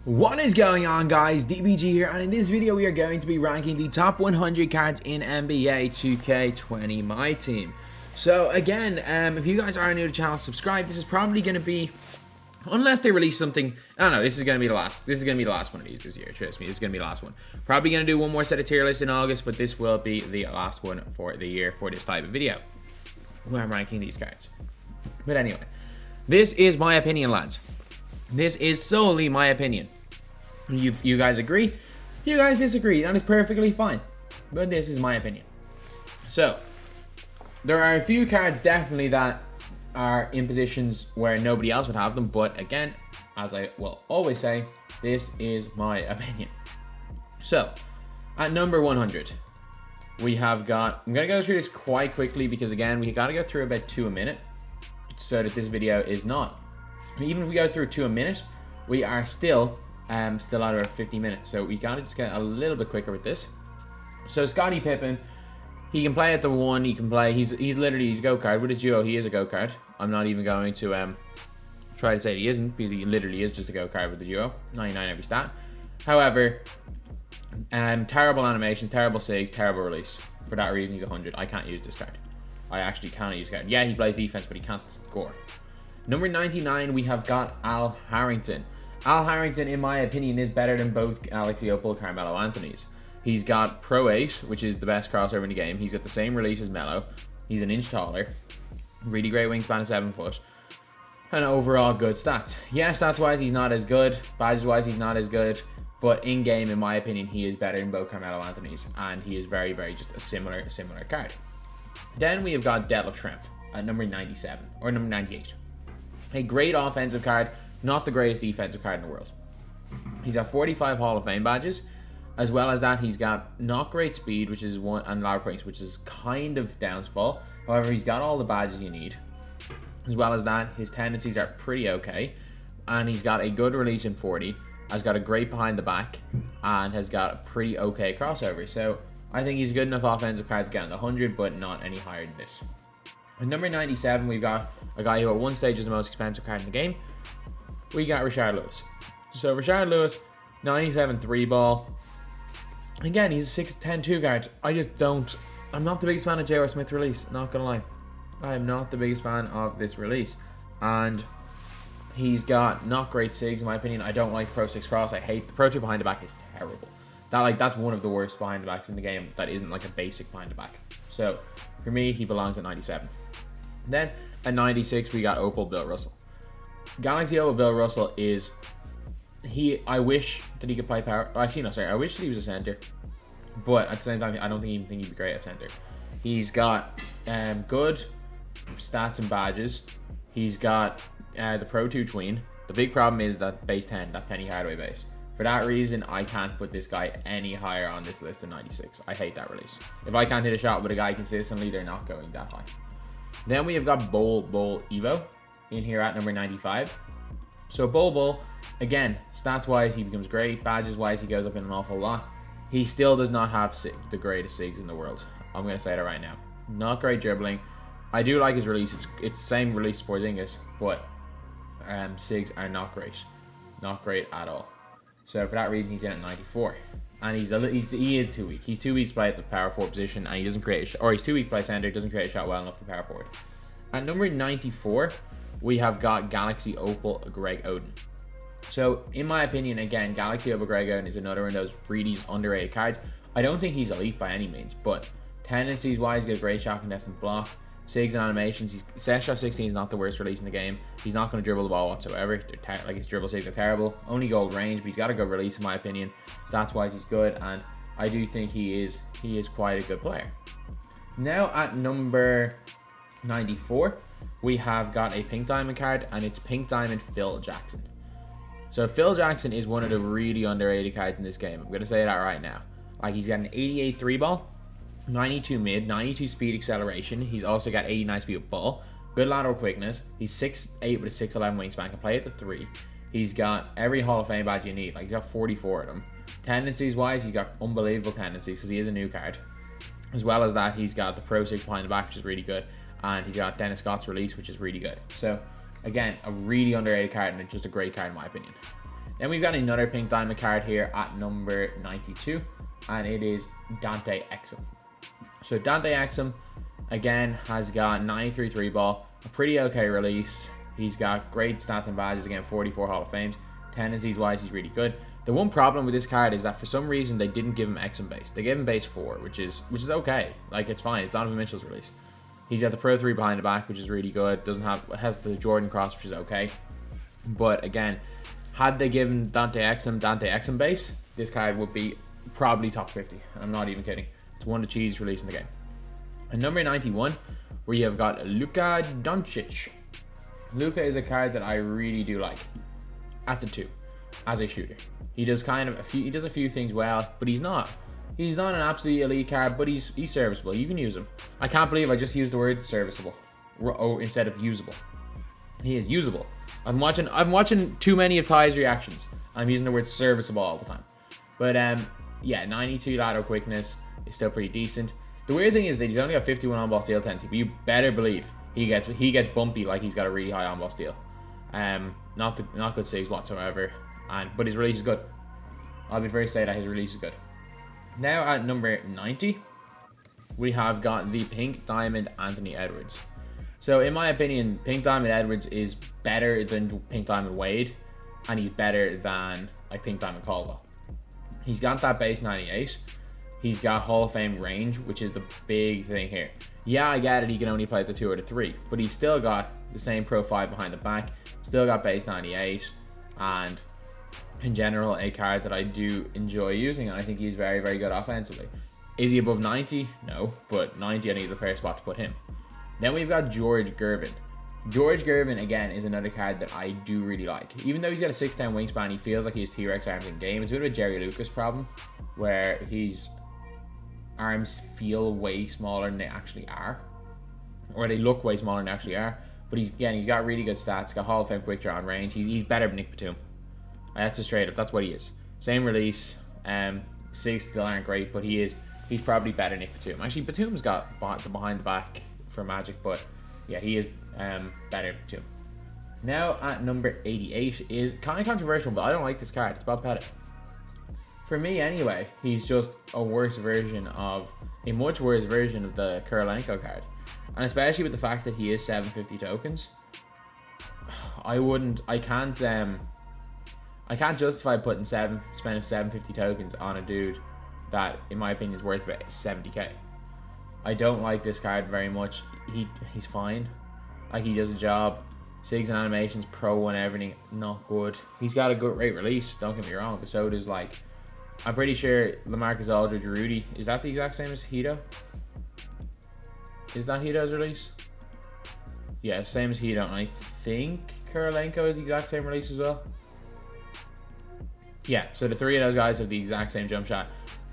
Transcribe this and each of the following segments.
What is going on, guys? DBG here, and in this video we are going to be ranking the top 100 cards in NBA 2K20 MyTEAM. So again, if you guys are new to the channel, subscribe. This is probably going to be, unless they release something, I don't know, this is going to be the last. This is going to be the last one of these this year. Trust me, this is going to be the last one. Probably going to do one more set of tier lists in August, but this will be the last one for the year for this type of video, where I'm ranking these cards. But anyway, this is my opinion, lads. This is solely my opinion. You guys agree, you guys disagree, that is perfectly fine, but this is my opinion. So there are a few cards definitely that are in positions where nobody else would have them, but again, as I will always say, this is my opinion. So at number 100 we have got, I'm gonna go through this quite quickly because again, we gotta go through about 2 a minute so that this video is not, even if we go through 2 a minute, we are still at our 50 minutes, so we gotta just get a little bit quicker with this. So Scottie Pippen, he can play at the 1, he can play, he's literally, he's a go card with his duo. He is a go card. I'm not even going to try to say he isn't, because he literally is just a go card with the duo. 99 every stat. However, terrible animations, terrible sigs, terrible release. For that reason, he's 100. I can't use this card. I actually can't use this card. Yeah, he plays defense, but he can't score. Number 99, we have got Al Harrington. Al Harrington, in my opinion, is better than both Galaxy Opal and Carmelo Anthony's. He's got Pro 8, which is the best crossover in the game. He's got the same release as Melo. He's an inch taller. Really great wingspan of 7 foot. And overall good stats. Yes, stats-wise, he's not as good. Badges-wise, he's not as good. But in-game, in my opinion, he is better than both Carmelo Anthony's. And he is very, very just a similar card. Then we have got Detlef Schrempf at number 97. Or number 98. A great offensive card. Not the greatest defensive card in the world. He's got 45 Hall of Fame badges. As well as that, he's got not great speed, which is one, and loud points, which is kind of downfall. However, he's got all the badges you need. As well as that, his tendencies are pretty okay. And he's got a good release in 40. Has got a great behind the back. And has got a pretty okay crossover. So I think he's a good enough offensive card to get on the 100, but not any higher than this. At number 97, we've got a guy who at one stage is the most expensive card in the game. We got Rashard Lewis. So Rashard Lewis, 97 3 ball. Again, he's a 6'10" 2 guard. I'm not the biggest fan of J.R. Smith's release, not gonna lie. I am not the biggest fan of this release. And he's got not great sigs, in my opinion. I don't like Pro 6 cross. I hate the Pro 2 behind the back is terrible. That's one of the worst behind the backs in the game that isn't like a basic behind the back. So for me, he belongs at 97. Then at 96, we got Opal Bill Russell. Galaxy Opal Bill Russell is, I wish that he could play power. Actually, no, sorry. I wish that he was a center. But at the same time, I don't think he'd be great at center. He's got good stats and badges. He's got the Pro 2 tween. The big problem is that base 10, that Penny Hardaway base. For that reason, I can't put this guy any higher on this list than 96. I hate that release. If I can't hit a shot with a guy consistently, they're not going that high. Then we have got Bol Evo in here at number 95. So Bol, again, stats wise he becomes great, badges wise he goes up in an awful lot. He still does not have the greatest sigs in the world. I'm going to say that right now. Not great dribbling. I do like his release. It's the same release as Porzingis, but sigs are not great. Not great at all. So for that reason he's in at 94. And he is too weak. He's too weak to play at the power forward position, and he doesn't create a shot, or he's too weak to play center, doesn't create a shot well enough for power forward. At number 94, we have got Galaxy Opal Greg Oden. So, in my opinion, again, Galaxy Opal Greg Oden is another one of those really underrated cards. I don't think he's elite by any means, but tendencies-wise, he's got a great shot contestant block. Sigs and animations, set shot 16 is not the worst release in the game. He's not going to dribble the ball whatsoever. His dribble sigs are terrible. Only gold range, but he's got a good release in my opinion. Stats-wise, he's good, and I do think he is quite a good player. Now at number 94, we have got a Pink Diamond card, and it's Pink Diamond Phil Jackson. So Phil Jackson is one of the really underrated cards in this game. I'm going to say that right now. Like, he's got an 88 3 ball, 92 mid, 92 speed acceleration. He's also got 89 speed with ball, good lateral quickness. He's 6'8 with a 6'11 wingspan, can play at the 3. He's got every Hall of Fame badge you need. Like, he's got 44 of them. Tendencies wise, he's got unbelievable tendencies because he is a new card. As well as that, he's got the Pro 6 behind the back, which is really good. And he's got Dennis Scott's release, which is really good. So again, a really underrated card and just a great card in my opinion. Then we've got another pink diamond card here at number 92, and it is Dante Exum. So Dante Exum, again, has got 93 3 ball, a pretty okay release. He's got great stats and badges, again, 44 Hall of Fames. Tendencies wise, he's really good. The one problem with this card is that for some reason they didn't give him Exum base. They gave him base 4, which is okay. Like, it's fine. It's Donovan Mitchell's release. He's got the Pro 3 behind the back, which is really good. Has the Jordan Cross, which is okay. But again, had they given Dante Exum base, this card would be probably top 50. I'm not even kidding. It's one of the cheese release in the game. And number 91, where you have got Luka Doncic. Luka is a card that I really do like at the 2 as a shooter. He does a few things well, but he's not an absolute elite card, but he's serviceable. You can use him. I can't believe I just used the word serviceable instead of usable. He is usable. I'm watching too many of Ty's reactions. I'm using the word serviceable all the time. But yeah, 92 lateral quickness is still pretty decent. The weird thing is that he's only got 51 on-ball steal tendency, but you better believe he gets bumpy like he's got a really high on-ball steal. Not good saves whatsoever. But his release is good. I'll be very say that his release is good. Now at number 90, we have got the Pink Diamond Anthony Edwards. So in my opinion, Pink Diamond Edwards is better than Pink Diamond Wade, and he's better than like Pink Diamond Caldwell. He's got that base 98. He's got Hall of Fame range, which is the big thing here. Yeah, I get it, he can only play the 2 or the 3, but he's still got the same Pro 5 behind the back, still got base 98, and in general, a card that I do enjoy using, and I think he's very, very good offensively. Is he above 90? No, but 90 I think is a fair spot to put him. Then we've got George Gervin. George Gervin, again, is another card that I do really like. Even though he's got a 6'10 wingspan, he feels like he has T-Rex arms in game. It's a bit of a Jerry Lucas problem, where his arms feel way smaller than they actually are. Or they look way smaller than they actually are. But he's got really good stats, got Hall of Fame quick draw and range. He's better than Nick Batum. That's a straight up, that's what he is. Same release, SIGs still aren't great, but he's probably better than Nick Batum. Actually, Batum's got the behind the back for Magic, but yeah, he is better than Batum. Now at number 88 is kind of controversial, but I don't like this card. It's Bob Pettit. For me anyway, he's just a much worse version of the Kirilenko card. And especially with the fact that he is 750 tokens, I can't justify spending 750 tokens on a dude that, in my opinion, is worth about 70k. I don't like this card very much. He's fine. Like, he does a job. SIGs and animations, pro and everything, not good. He's got a good rate release, don't get me wrong, but so does, like, I'm pretty sure LaMarcus Aldridge Rudy. Is that the exact same as Hito? Is that Hito's release? Yeah, same as Hito. And I think Kirilenko is the exact same release as well. Yeah, so the 3 of those guys have the exact same jump shot.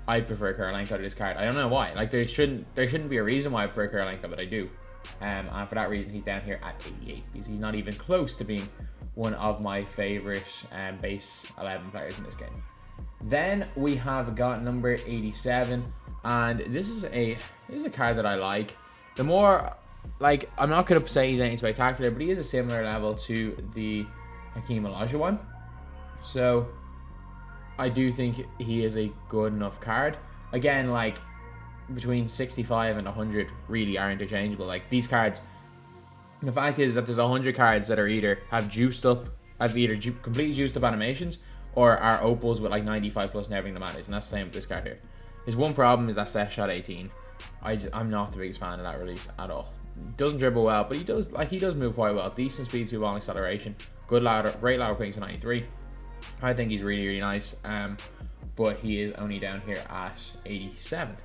I prefer Kirilenko to this card. I don't know why. Like, there shouldn't be a reason why I prefer Kirilenko, but I do. And for that reason, he's down here at 88, because he's not even close to being one of my favorite base 11 players in this game. Then we have got number 87, and this is a card that I like. The more, like, I'm not going to say he's anything spectacular, but he is a similar level to the Hakeem Olajuwon. So I do think he is a good enough card. Again, like, between 65 and 100 really are interchangeable. Like, these cards, the fact is that there's 100 cards that are either completely juiced up animations, or are opals with like 95 plus and everything that matters, and that's the same with this card here. His one problem is that set shot 18. I'm not the biggest fan of that release at all. Doesn't dribble well, but he does move quite well. Decent speed to ball acceleration, great lateral quickness 93. I think he's really, really nice. But he is only down here at 87.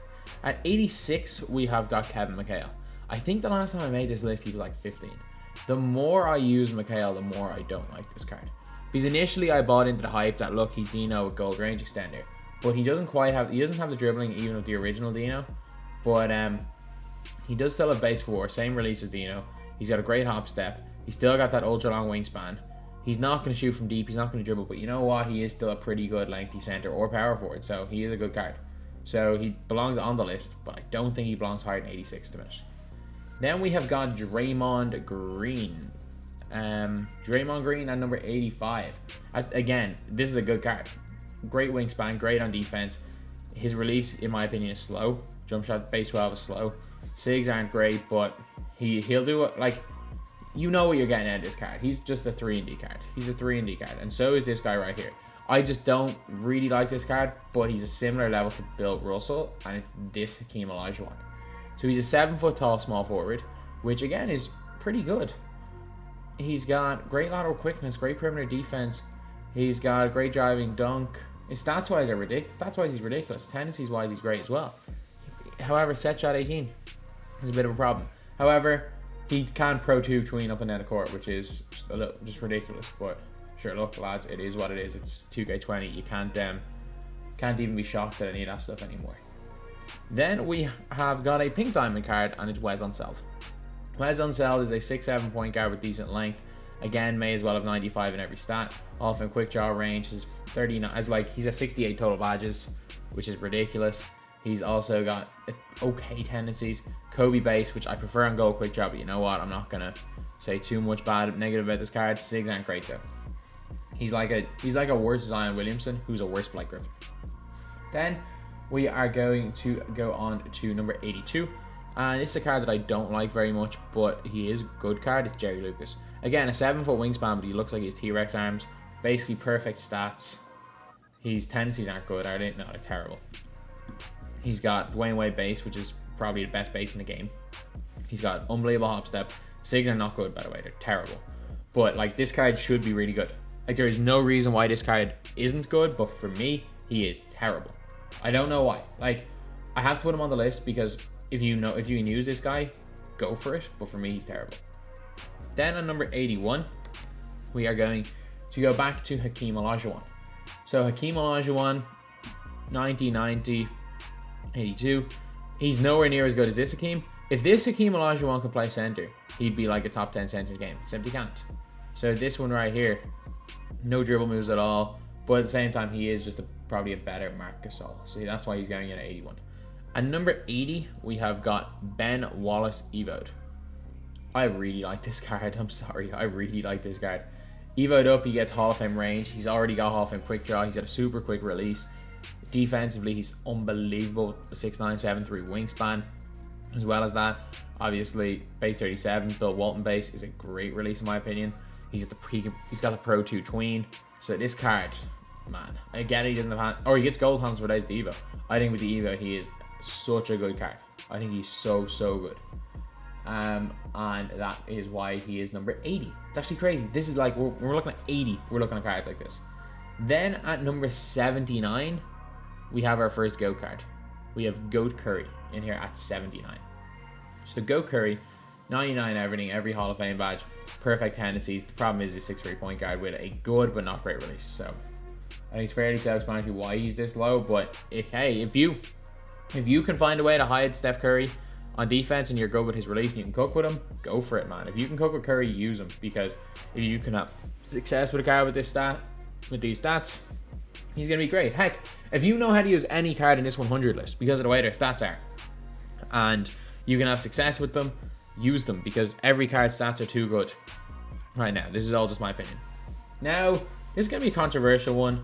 At 86, we have got Kevin McHale. I think the last time I made this list, he was like 15. The more I use McHale, the more I don't like this card. Because initially I bought into the hype that, look, he's Dino with gold range extender, but he doesn't have the dribbling even of the original Dino, but he does still have base 4, same release as Dino. He's got a great hop step. He's still got that ultra long wingspan. He's not going to shoot from deep. He's not going to dribble, but you know what? He is still a pretty good lengthy center or power forward, so he is a good card. So he belongs on the list, but I don't think he belongs higher than 86 to me. Then we have got Draymond Green. Draymond Green at number 85. Again, this is a good card. Great wingspan, great on defense. His release, in my opinion, is slow. Jump shot, base 12 is slow. Sigs aren't great, but he'll do it. Like, you know what you're getting out of this card. He's just a 3-and-D card. He's a 3-and-D card, and so is this guy right here. I just don't really like this card, but he's a similar level to Bill Russell, and it's this Hakeem Olajuwon. So he's a 7-foot tall small forward, which again is pretty good. He's got great lateral quickness, great perimeter defense. He's got great driving dunk. His stats wise are ridiculous. Stats wise he's ridiculous. Tendencies wise he's great as well. However, set shot 18 is a bit of a problem. However, he can pro 2 tween up and down the court, which is just ridiculous. But sure, look, lads, it is what it is. It's 2K20. You can't even be shocked at any of that stuff anymore. Then we have got a pink diamond card, and it's Wes Unseld. Wes Unseld is a 6'7" point guard with decent length. Again, may as well have 95 in every stat. Often quick draw range is 39. He's a 68 total badges, which is ridiculous. He's also got okay tendencies. Kobe base, which I prefer on goal quick draw, but you know what? I'm not gonna say too much negative about this card. Sigs aren't great though. He's like a worse Zion Williamson, who's a worse Blake Griffin. Then we are going to go on to number 82. And it's a card that I don't like very much, but he is a good card. It's Jerry Lucas. Again, a 7-foot wingspan, but he looks like he has T-Rex arms. Basically perfect stats. His tendencies aren't good, are they? No, they're terrible. He's got Dwayne Wade base, which is probably the best base in the game. He's got unbelievable hop step. Sigs are not good, by the way. They're terrible. But like, this card should be really good. Like, there is no reason why this card isn't good, but for me, he is terrible. I don't know why. Like, I have to put him on the list because if you can use this guy, go for it. But for me, he's terrible. Then on number 81, we are going to go back to Hakeem Olajuwon. So Hakeem Olajuwon, 1990, 82. He's nowhere near as good as this Hakeem. If this Hakeem Olajuwon could play center, he'd be like a top 10 center game. Except he can't. So this one right here, no dribble moves at all. But at the same time, he is just probably a better Marc Gasol. So that's why he's going in at 81. At number 80, we have got Ben Wallace Evoed. I really like this card. I'm sorry. I really like this card. Evoed up, he gets Hall of Fame range. He's already got Hall of Fame quick draw. He's got a super quick release. Defensively, he's unbelievable. A 6'9", 7'3" wingspan. As well as that, obviously, base 37, Bill Walton base is a great release in my opinion. He's got the Pro 2 tween. So this card, man, I get it, he doesn't have he gets gold hands without the Evo. I think with the Evo, he is such a good card. I think he's so good. And that is why he is number 80. It's actually crazy. This is like, we're looking at 80. We're looking at cards like this. Then at number 79, we have our first GOAT card. We have GOAT Curry in here at 79. So GOAT Curry, 99 everything, every Hall of Fame badge, perfect tendencies. The problem is he's a 6'3" point guard with a good but not great release. So I think it's fairly self-explanatory why he's this low. But if you can find a way to hide Steph Curry on defense and you're good with his release and you can cook with him, go for it, man. If you can cook with Curry, use him, because if you can have success with a card with these stats, he's gonna be great. Heck, if you know how to use any card in this 100 list because of the way their stats are, and you can have success with them, use them, because every card's stats are too good right now. This is all just my opinion. Now, this is gonna be a controversial one.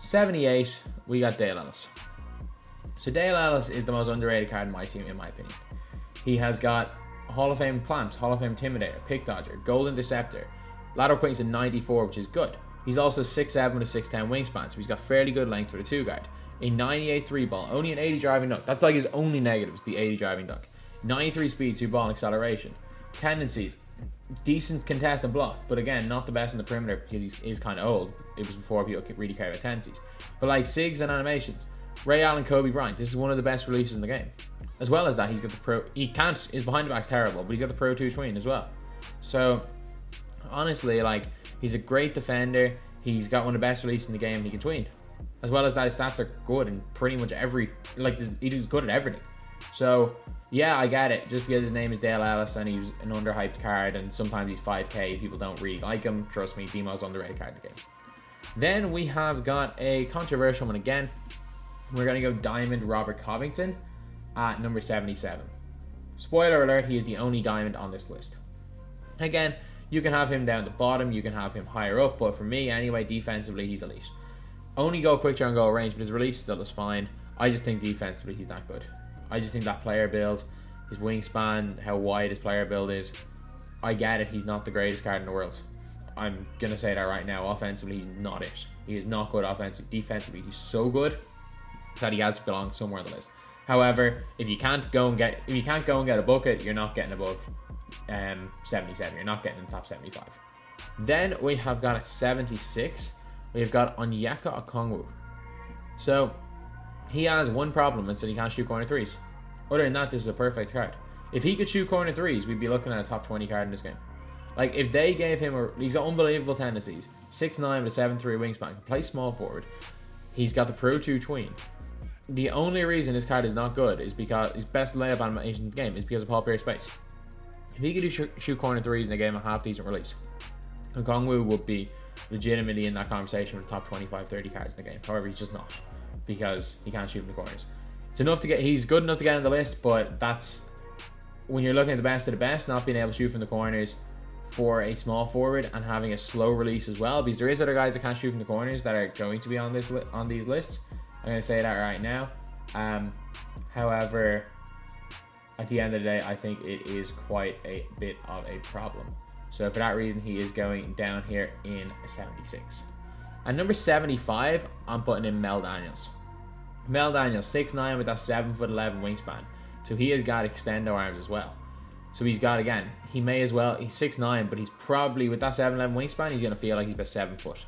78, we got Dale Ellis. So Dale Ellis is the most underrated card in my team, in my opinion. He has got Hall of Fame Clamps, Hall of Fame Intimidator, Pick Dodger, Golden Deceptor, lateral quickness in 94, which is good. He's also 6'7" with a 6'10" wingspan, so he's got fairly good length for the 2-guard. A 98 3-ball, only an 80 driving dunk. That's like his only negatives, the 80 driving dunk. 93 speed, 2-ball acceleration. Tendencies, decent contest and block, but again, not the best in the perimeter because he's kind of old. It was before people could really care about tendencies. But like Sigs and animations, Ray Allen, Kobe Bryant, this is one of the best releases in the game. As well as that, he's got the Pro, his behind the back's terrible, but he's got the Pro 2 tween as well. So, honestly, like, he's a great defender. He's got one of the best releases in the game. He can tween. As well as that, his stats are good in pretty much he's good at everything. So, yeah, I get it. Just because his name is Dale Ellis and he's an underhyped card and sometimes he's 5k, people don't really like him. Trust me, the most underrated card in the game. Then we have got a controversial one again. We're going to go Diamond Robert Covington at number 77. Spoiler alert, he is the only diamond on this list. Again, You can have him down the bottom, you can have him higher up, but for me anyway, defensively he's elite. Only go quick turn, go range, but his release still is fine. I just think defensively he's not good. I just think that player build, his wingspan, how wide his player build is, I get it, he's not the greatest card in the world. I'm going to say that right now. Offensively, he's not it. He is not good offensively. Defensively, he's so good that he has to belong somewhere on the list. However, if you can't go and get a bucket, you're not getting above 77. You're not getting in the top 75. Then we have got at 76, we have got Onyeka Okongwu. So he has one problem, it's that he can't shoot corner threes. Other than that, this is a perfect card. If he could shoot corner threes, we'd be looking at a top 20 card in this game. Like, if they gave him these unbelievable tendencies, 6'9" with a 7'3" wingspan, can play small forward, he's got the Pro 2 tween. The only reason this card is not good is because his best layup animation in the game is because of Paul Pierce space. If he could shoot corner threes in a game, a half decent release, Okongwu would be legitimately in that conversation with the top 25, 30 cards in the game. However, he's just not, because he can't shoot in the corners. It's enough to get, he's good enough to get on the list, but that's, when you're looking at the best of the best, not being able to shoot from the corners for a small forward and having a slow release as well, because there is other guys that can't shoot from the corners that are going to be on these lists. I'm going to say that right now. However, at the end of the day, I think it is quite a bit of a problem. So for that reason, he is going down here in 76. At number 75, I'm putting in Mel Daniels. Mel Daniels, 6'9" with that 7'11" wingspan. So he has got extendo arms as well. So he's got, again, he may as well, he's 6'9", but he's probably, with that 7'11" wingspan, he's going to feel like he's about 7 foot.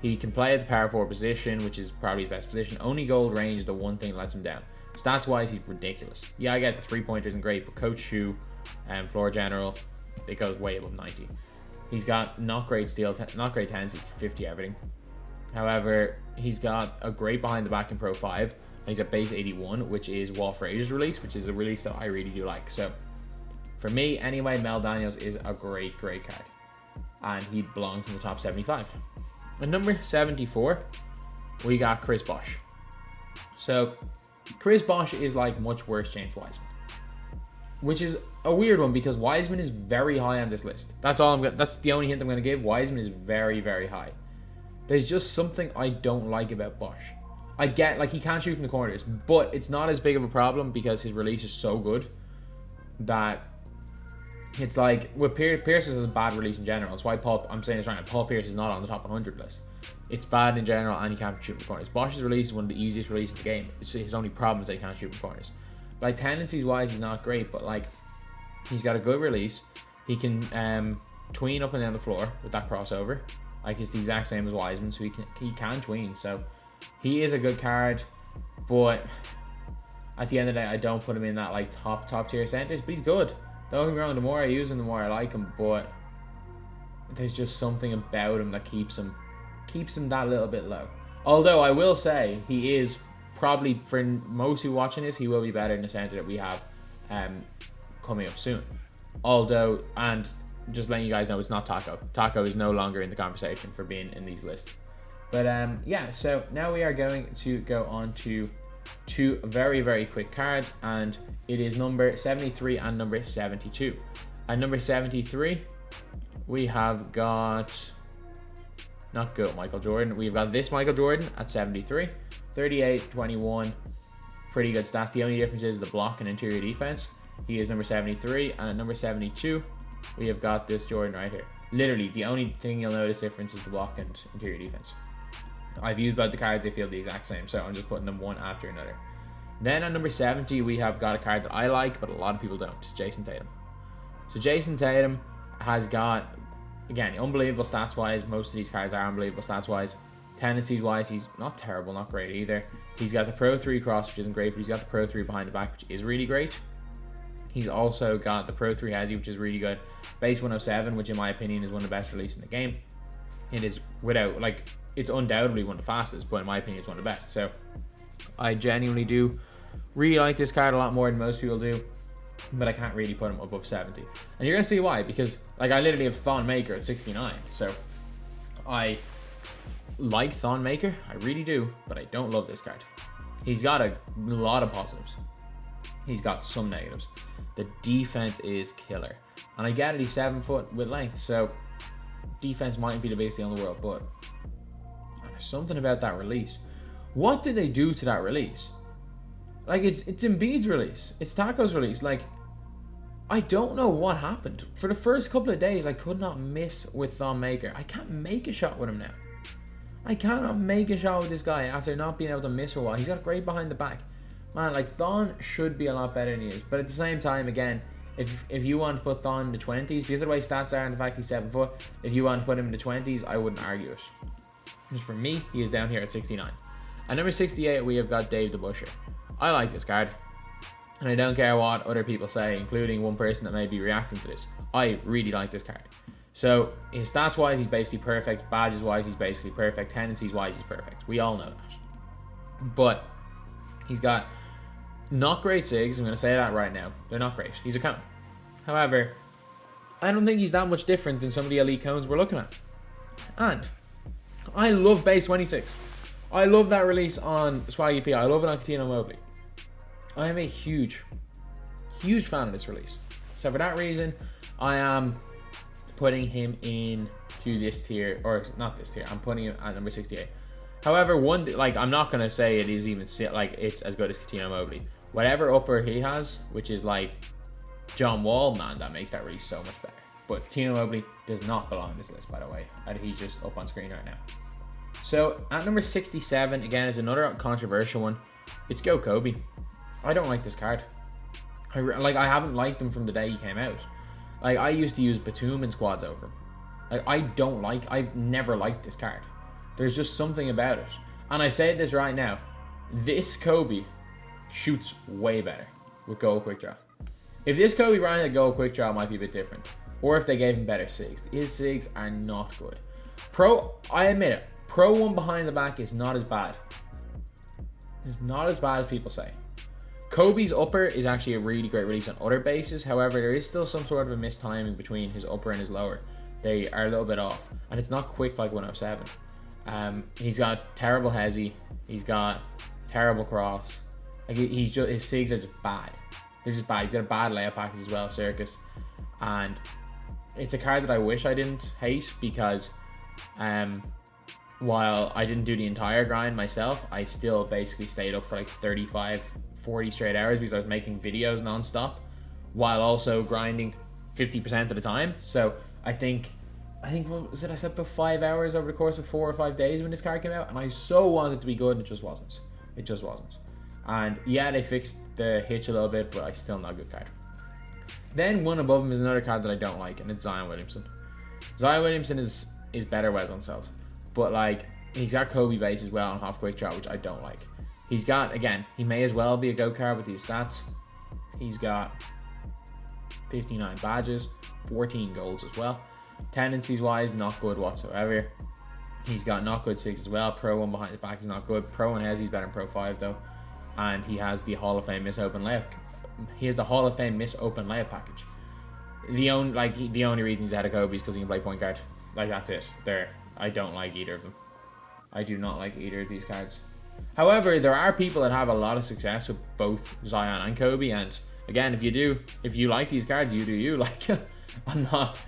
He can play at the power forward position, which is probably his best position. Only gold range is the one thing that lets him down. Stats-wise, he's ridiculous. Yeah, I get the three-pointers and great, but coach shoe and floor general, it goes way above 90. He's got not great steal, not great tendency, 50 everything. However, he's got a great behind the back in Pro 5, and he's at base 81, which is Wall Frazier's release, which is a release that I really do like. So, for me, anyway, Mel Daniels is a great, great card. And he belongs in the top 75. At number 74, we got Chris Bosh. So, Chris Bosh is like much worse James Wiseman. Which is a weird one because Wiseman is very high on this list. That's the only hint I'm going to give. Wiseman is very, very high. There's just something I don't like about Bosh. I get, like, he can't shoot from the corners, but it's not as big of a problem because his release is so good that it's like, with Pierce is a bad release in general. That's why I'm saying this right now, Paul Pierce is not on the top 100 list. It's bad in general and he can't shoot from the corners. Bosh's release is one of the easiest releases in the game. His only problem is that he can't shoot from corners. Like, tendencies wise, he's not great, but like, he's got a good release. He can tween up and down the floor with that crossover. Like, it's the exact same as Wiseman, so he can tween. So he is a good card, but at the end of the day, I don't put him in that like top tier centers. But he's good. Don't get me wrong. The more I use him, the more I like him. But there's just something about him that keeps him that little bit low. Although I will say he is probably, for most who are watching this, he will be better than the center that we have coming up soon. Although, and just letting you guys know, it's not Taco. Taco is no longer in the conversation for being in these lists. But yeah, so now we are going to go on to two very, very quick cards, and it is number 73 and number 72. At number 73, we have got, not good Michael Jordan, we've got this Michael Jordan at 73, 38, 21, pretty good stats. The only difference is the block and interior defense. He is number 73, and at number 72, we have got this Jordan right here. Literally, the only thing you'll notice difference is the block and interior defense. I've used both the cards, they feel the exact same, so I'm just putting them one after another. Then at number 70, we have got a card that I like, but a lot of people don't. It's Jason Tatum. So Jason Tatum has got, again, unbelievable stats-wise. Most of these cards are unbelievable stats-wise. Tendencies-wise, he's not terrible, not great either. He's got the Pro 3 cross, which isn't great, but he's got the Pro 3 behind the back, which is really great. He's also got the Pro 3 Hezzy, which is really good. Base 107, which in my opinion is one of the best releases in the game. It is without, like, it's undoubtedly one of the fastest, but in my opinion, it's one of the best. So I genuinely do really like this card a lot more than most people do, but I can't really put him above 70. And you're going to see why, because like I literally have Thon Maker at 69. So I like Thon Maker, I really do, but I don't love this card. He's got a lot of positives. He's got some negatives. The defense is killer. And I get it, he's 7 foot with length, so defense mightn't be the biggest deal in the world, but there's something about that release. What did they do to that release? Like, it's Embiid's release. It's Taco's release. Like, I don't know what happened. For the first couple of days, I could not miss with Thon Maker. I can't make a shot with him now. I cannot make a shot with this guy after not being able to miss for a while. He's got great behind the back. Man, like, Thon should be a lot better than he is. But at the same time, again, if you want to put Thon in the 20s, because of the way stats are and the fact he's 7 foot, if you want to put him in the 20s, I wouldn't argue it. Just for me, he is down here at 69. At number 68, we have got Dave the Busher. I like this card. And I don't care what other people say, including one person that may be reacting to this. I really like this card. So, his stats-wise, he's basically perfect. Badges-wise, he's basically perfect. Tendencies-wise, he's perfect. We all know that. But, he's got not great SIGs. I'm going to say that right now. They're not great. He's a cone. However, I don't think he's that much different than some of the elite cones we're looking at. And, I love base 26. I love that release on Swaggy P. I love it on Coutinho Mobley. I am a huge fan of this release. So for that reason, I am putting him in to this tier, or not this tier. I'm putting him at number 68. However, I'm not gonna say it is even like it's as good as Coutinho Mobley. Whatever upper he has, which is like John Wall, man, that makes that release so much better. But Coutinho Mobley does not belong on this list, by the way, and he's just up on screen right now. So at number 67, again, is another controversial one. It's Go Kobe. I don't like this card. I haven't liked him from the day he came out. Like, I used to use Batum in squads over him. Like, I've never liked this card. There's just something about it. And I say this right now. This Kobe shoots way better with Goal Quick Draw. If this Kobe ran a Goal Quick Draw, it might be a bit different. Or if they gave him better SIGs. His SIGs are not good. I admit it. Pro 1 behind the back is not as bad. It's not as bad as people say. Kobe's upper is actually a really great release on other bases. However, there is still some sort of a mistiming between his upper and his lower. They are a little bit off. And it's not quick like 107. He's got terrible hezzy. He's got terrible cross. Like, his SIGs are just bad. They're just bad. He's got a bad layup package as well, Circus. And it's a card that I wish I didn't hate because while I didn't do the entire grind myself, I still basically stayed up for like 35, 40 straight hours because I was making videos non-stop while also grinding 50% of the time. So I think what was it? I slept about 5 hours over the course of 4 or 5 days when this card came out, and I so wanted it to be good, and it just wasn't. It just wasn't. And yeah, they fixed the hitch a little bit, but I still not a good card. Then one above him is another card that I don't like, and it's Zion Williamson. Zion Williamson is better Wes Unseld. But like, he's got Kobe base as well on half quick draw, which I don't like. He's got, again, he may as well be a go card with these stats. He's got 59 badges, 14 goals as well. Tendencies wise, not good whatsoever. He's got not good 6 as well. Pro 1 behind the back is not good. Pro 1 has, he's better than Pro 5 though. And he has the Hall of Fame miss open layup. He has the Hall of Fame miss open layup package. The only reason he's ahead of Kobe is because he can play point guard. Like, that's it. I don't like either of them. I do not like either of these cards. However, there are people that have a lot of success with both Zion and Kobe, and again, if you like these cards, you do you. Like,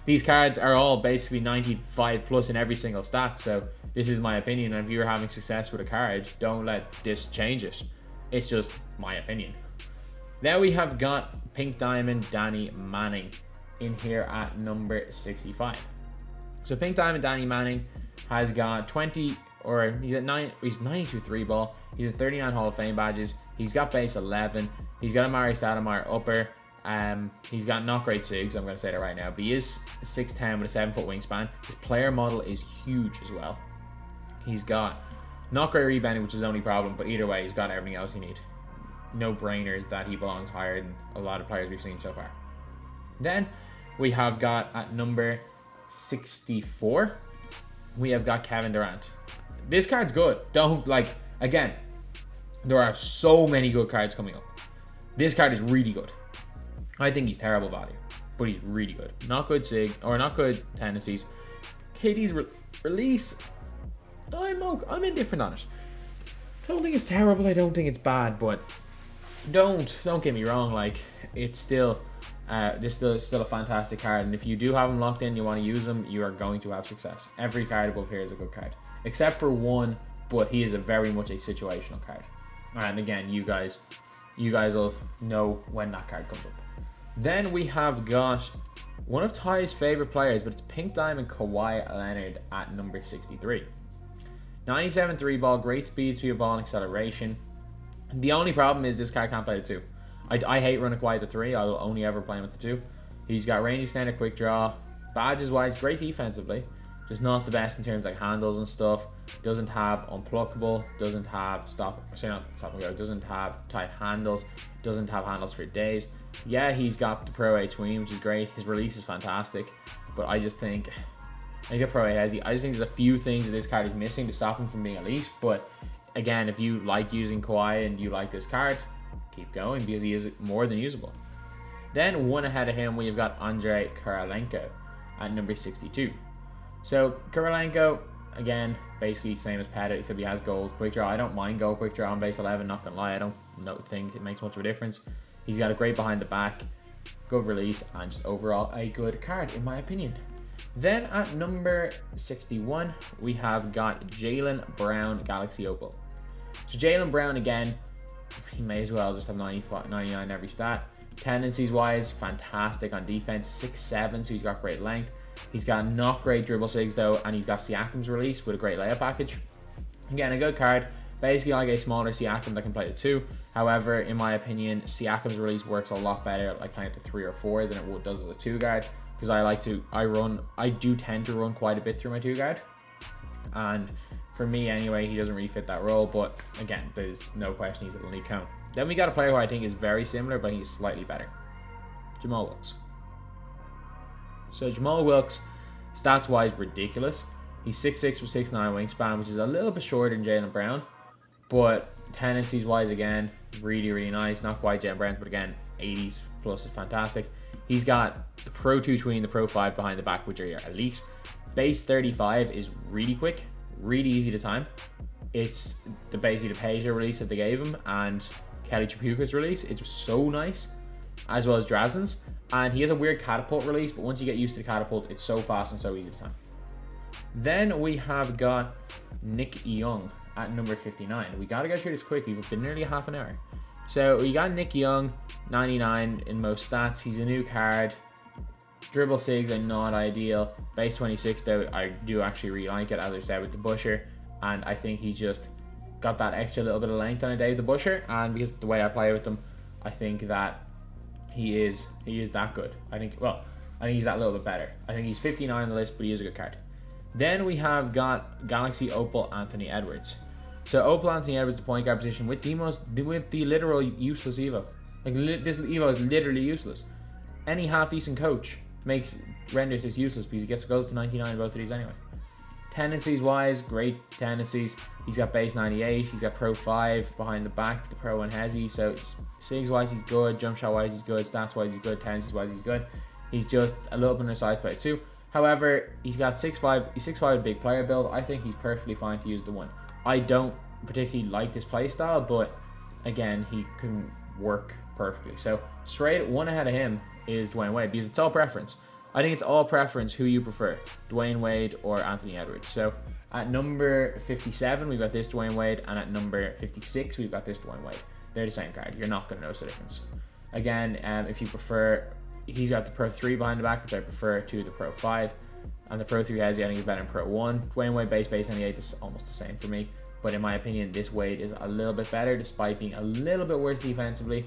these cards are all basically 95 plus in every single stat, so this is my opinion, and if you're having success with a card, don't let this change it. It's just my opinion. Then we have got Pink Diamond Danny Manning in here at number 65. So Pink Diamond Danny Manning has got 20, or he's at 9, he's 92 3 ball. He's at 39 Hall of Fame badges. He's got base 11. He's got a Mari Stoudemire upper. He's got not great SIGs, I'm going to say that right now, but he is 6'10 with a 7 foot wingspan. His player model is huge as well. He's got not great rebounding, which is the only problem, but either way, he's got everything else you need. No brainer that he belongs higher than a lot of players we've seen so far. Then we have got at number 64, we have got Kevin Durant. This card's good. Again, there are so many good cards coming up. This card is really good. I think he's terrible value, but he's really good. Not good SIG, or not good tendencies. KD's release, I'm indifferent on it. I don't think it's terrible, I don't think it's bad, but don't get me wrong, like, it's still this is still a fantastic card, and if you do have them locked in, you want to use them, you are going to have success. Every card above here is a good card, except for one, but he is very much a situational card. And again, you guys will know when that card comes up. Then we have got one of Ty's favorite players, but it's Pink Diamond Kawhi Leonard at number 63. 97 3 ball, great speed ball, and acceleration. The only problem is this card can't play the 2. I hate running Kawhi at the 3. I will only ever play him at the 2. He's got range extender, quick draw. Badges wise, great defensively. Just not the best in terms of like handles and stuff. Doesn't have unpluckable. Doesn't have doesn't have tight handles. Doesn't have handles for days. Yeah, he's got the Pro 8 tween, which is great. His release is fantastic. But I just think he's got Pro 8 hezzy. I just think there's a few things that this card is missing to stop him from being elite. But again, if you like using Kawhi and you like this card, keep going because he is more than usable. Then one ahead of him, we've got Andrei Kirilenko at number 62. So Kirilenko, again, basically same as Pettit, except he has gold quick draw. I don't mind gold quick draw on base 11, not gonna lie. I don't think it makes much of a difference. He's got a great behind the back, good release, and just overall a good card in my opinion. Then at number 61, we have got Jaylen Brown Galaxy Opal. So Jaylen Brown, again, he may as well just have 99 every stat. Tendencies wise, fantastic on defense, 6'7", so he's got great length. He's got not great dribble sigs though, and he's got Siakam's release with a great layup package. Again, a good card. Basically like a smaller Siakam that can play the 2. However, in my opinion, Siakam's release works a lot better like playing at the 3 or 4 than it does as a 2 guard. Because I do tend to run quite a bit through my 2 guard. And for me anyway, he doesn't really fit that role. But again, there's no question he's at the league count. Then we got a player who I think is very similar, but he's slightly better. Jamal Wilkes. So Jamal Wilkes, stats-wise, ridiculous. He's 6'6" with 6'9" wingspan, which is a little bit shorter than Jaylen Brown. But tendencies-wise, again, really, really nice. Not quite Jaylen Brown's, but again, 80s plus is fantastic. He's got the Pro 2 tween, the Pro 5 behind the back, which are your elite. Base 35 is really quick, really easy to time. It's basically the Pager release that they gave him, and Kelly Tripucka's release. It's so nice, as well as Drazen's. And he has a weird catapult release, but once you get used to the catapult, it's so fast and so easy to time. Then we have got Nick Young at number 59. We got to go through this quickly. We've been nearly half an hour. So we got Nick Young, 99 in most stats. He's a new card. Dribble sigs are not ideal. Base 26 though, I do actually really like it, as I said, with the Busher. And I think he's just got that extra little bit of length on a day with the Busher. And because of the way I play with him, I think that he is that good. I think he's that little bit better. I think he's 59 on the list, but he is a good card. Then we have got Galaxy Opal Anthony Edwards. So Opal Anthony Edwards, the point guard position with the literal useless Evo. Like this Evo is literally useless. Any half decent coach renders this useless because he goes to 99 in both of these anyway. Tendencies wise, great tendencies. He's got base 98. He's got Pro 5 behind the back, the Pro 1 hezzy. So sigs wise, he's good. Jump shot wise, he's good. Stats wise, he's good. Tendencies wise, he's good. He's just a little bit undersized player too. However, he's got 6'5", he's 6'5", big player build. I think he's perfectly fine to use the 1. I don't particularly like this play style, but again, he can work perfectly. So straight one ahead of him is Dwayne Wade, because it's all preference. I think it's all preference who you prefer, Dwayne Wade or Anthony Edwards. So at number 57, we've got this Dwayne Wade, and at number 56, we've got this Dwayne Wade. They're the same card. You're not going to notice the difference. Again, if you prefer, he's got the Pro 3 behind the back, which I prefer to the Pro 5. And the Pro 3 hezzy, I think, is better than Pro 1. Dwayne Wade base 98 is almost the same for me. But in my opinion, this Wade is a little bit better, despite being a little bit worse defensively,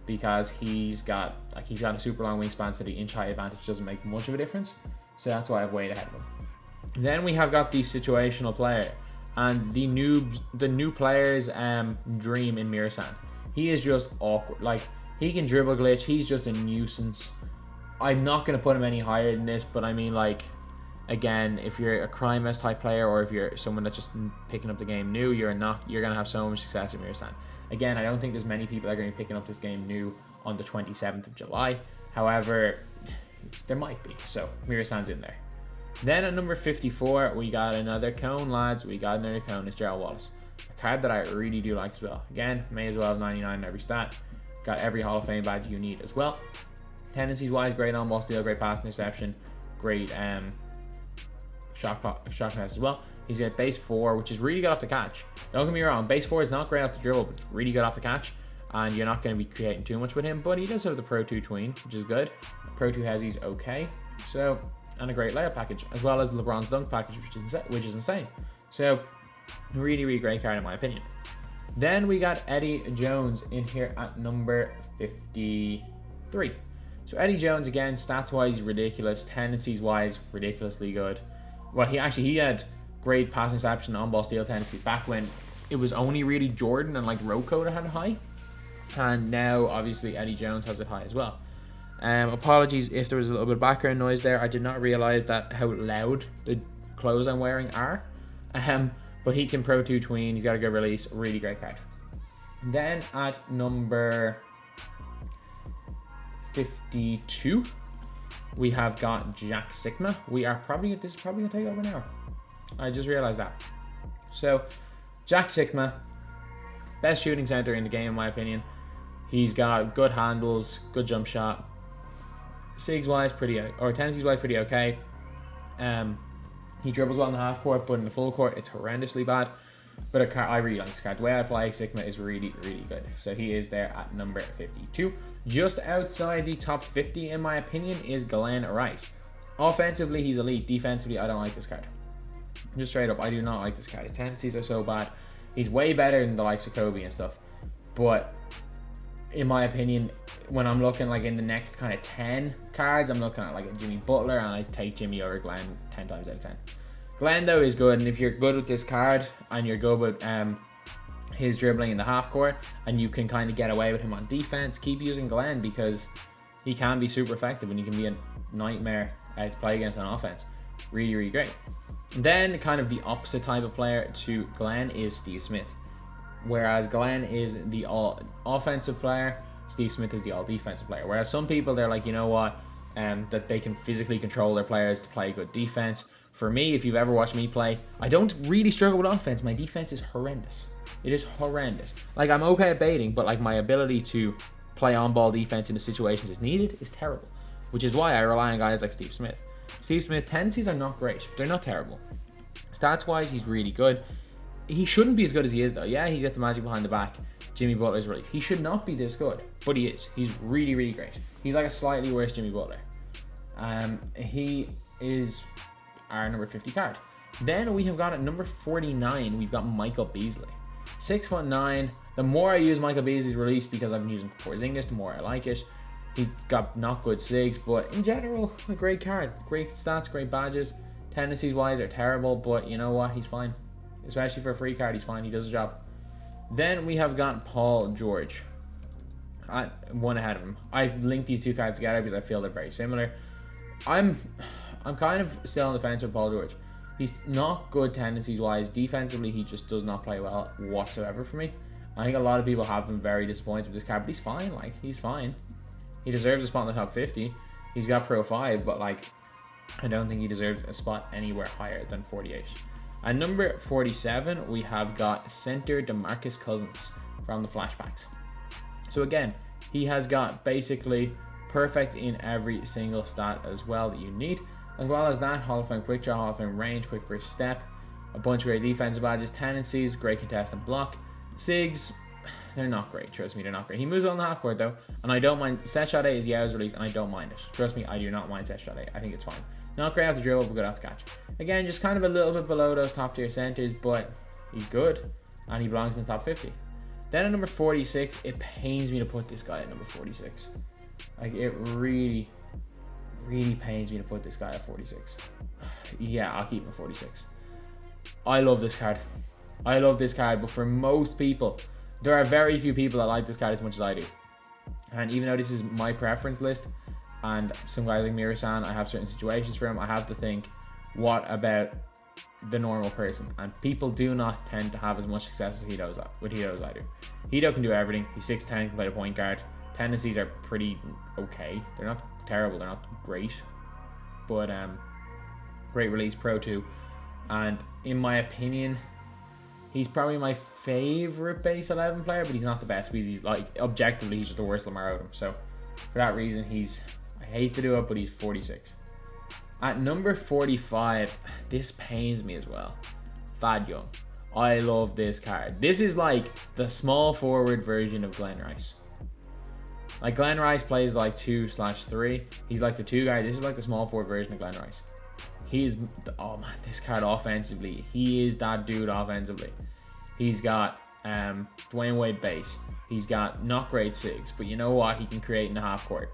because he's got a super long wingspan, so the inch height advantage doesn't make much of a difference. So that's why I have Wade ahead of him. Then we have got the situational player, and the new player's dream in Mirasan. He is just awkward. Like, he can dribble glitch. He's just a nuisance. I'm not going to put him any higher than this, but I mean, like, again, if you're a crime mess type player, or if you're someone that's just picking up the game new, you're going to have so much success in Mirasan. Again, I don't think there's many people that are going to be picking up this game new on the 27th of July. However, there might be. So Mirasan's in there. Then at number 54, we got another cone, lads. We got another cone. It's Gerald Wallace, a card that I really do like as well. Again, may as well have 99 in every stat. Got every Hall of Fame badge you need as well. Tendencies wise, great on ball steal, great pass interception, great shot pass as well. He's at base 4, which is really good off the catch. Don't get me wrong, base 4 is not great off the dribble, but it's really good off the catch. And you're not going to be creating too much with him, but he does have the Pro 2 tween, which is good. Pro 2 has he's okay. So, and a great layup package, as well as LeBron's dunk package, which is insane. So, really, really great card in my opinion. Then we got Eddie Jones in here at number 53. So Eddie Jones, again, stats-wise, ridiculous. Tendencies-wise, ridiculously good. Well, he had great pass interception, on-ball steal tendencies back when it was only really Jordan and like Rocco that had it high. And now, obviously, Eddie Jones has it high as well. Apologies if there was a little bit of background noise there. I did not realize how loud the clothes I'm wearing are. But he can Pro 2 tween. He's got a good release. Really great card. Then at number 52, we have got Jack Sigma. This is probably gonna take over now. I just realized that. So, Jack Sigma, best shooting center in the game in my opinion. He's got good handles, good jump shot. Tendencies wise pretty okay. He dribbles well in the half court, but in the full court it's horrendously bad. But I really like this card. The way I play Sigma is really, really good. So he is there at number 52. Just outside the top 50, in my opinion, is Glenn Rice. Offensively, he's elite. Defensively, I don't like this card. Just straight up, I do not like this card. His tendencies are so bad. He's way better than the likes of Kobe and stuff. But in my opinion, when I'm looking like in the next kind of 10 cards, I'm looking at like a Jimmy Butler, and I take Jimmy over Glenn 10 times out of 10. Glenn though is good, and if you're good with this card and you're good with his dribbling in the half court and you can kind of get away with him on defense, keep using Glenn because he can be super effective and he can be a nightmare to play against on offense. Really, really great. Then kind of the opposite type of player to Glenn is Steve Smith. Whereas Glenn is the all offensive player, Steve Smith is the all defensive player. Whereas some people, they're like, you know what, that they can physically control their players to play good defense. For me, if you've ever watched me play, I don't really struggle with offense. My defense is horrendous. It is horrendous. Like, I'm okay at baiting, but like my ability to play on-ball defense in the situations it's needed is terrible. Which is why I rely on guys like Steve Smith. Steve Smith, tendencies are not great. They're not terrible. Stats-wise, he's really good. He shouldn't be as good as he is, though. Yeah, he's got the magic behind the back. Jimmy Butler's release. He should not be this good, but he is. He's really, really great. He's like a slightly worse Jimmy Butler. He is our number 50 card. Then we have got at number 49, we've got Michael Beasley. 6'9". The more I use Michael Beasley's release, because I've been using Porzingis, the more I like it. He's got not good SIGs, but in general, a great card. Great stats, great badges. Tendencies wise are terrible, but you know what? He's fine. Especially for a free card, he's fine. He does the job. Then we have got Paul George. One ahead of him. I linked these two cards together because I feel they're very similar. I'm kind of still on the fence with Paul George. He's not good tendencies wise. Defensively, he just does not play well whatsoever for me. I think a lot of people have been very disappointed with this card, but he's fine. Like, he's fine. He deserves a spot in the top 50. He's got Pro 5, but like, I don't think he deserves a spot anywhere higher than 48. At number 47, we have got center DeMarcus Cousins from the flashbacks. So again, he has got basically perfect in every single stat as well that you need. As well as that, Hall of Fame quick draw, Hall of Fame range, quick first step, a bunch of great defensive badges, tendencies, great contest and block. SIGs, they're not great, trust me, they're not great. He moves on the half court though, and I don't mind. Set shot A is Yao's release, and I don't mind it. Trust me, I do not mind set shot A. I think it's fine. Not great off the dribble, but good off the catch. Again, just kind of a little bit below those top tier centers, but he's good, and he belongs in the top 50. Then at number 46, it pains me to put this guy at number 46. Like, it really, really pains me to put this guy at 46. Yeah, I'll keep him at 46. I love this card. I love this card, but for most people, there are very few people that like this card as much as I do. And even though this is my preference list, and some guy like Mirasan, I have certain situations for him, I have to think, what about the normal person? And people do not tend to have as much success as he does with Hito as I do. Hito can do everything. He's 6'10", can play the point guard. Tendencies are pretty okay. They're not terrible, they're not great. But great release, Pro 2. And in my opinion, he's probably my favorite base 11 player, but he's not the best because he's like, objectively, he's just the worst Lamar Odom. So for that reason, he's hate to do it, but he's 46. At number 45, this pains me as well. Thad Young. I love this card. This is like the small forward version of Glenn Rice. Like Glenn Rice plays like 2/3. He's like the 2 guy. This is like the small forward version of Glenn Rice. He is, oh man, this card offensively. He is that dude offensively. He's got Dwayne Wade base. He's got not great sigs, but you know what? He can create in the half court.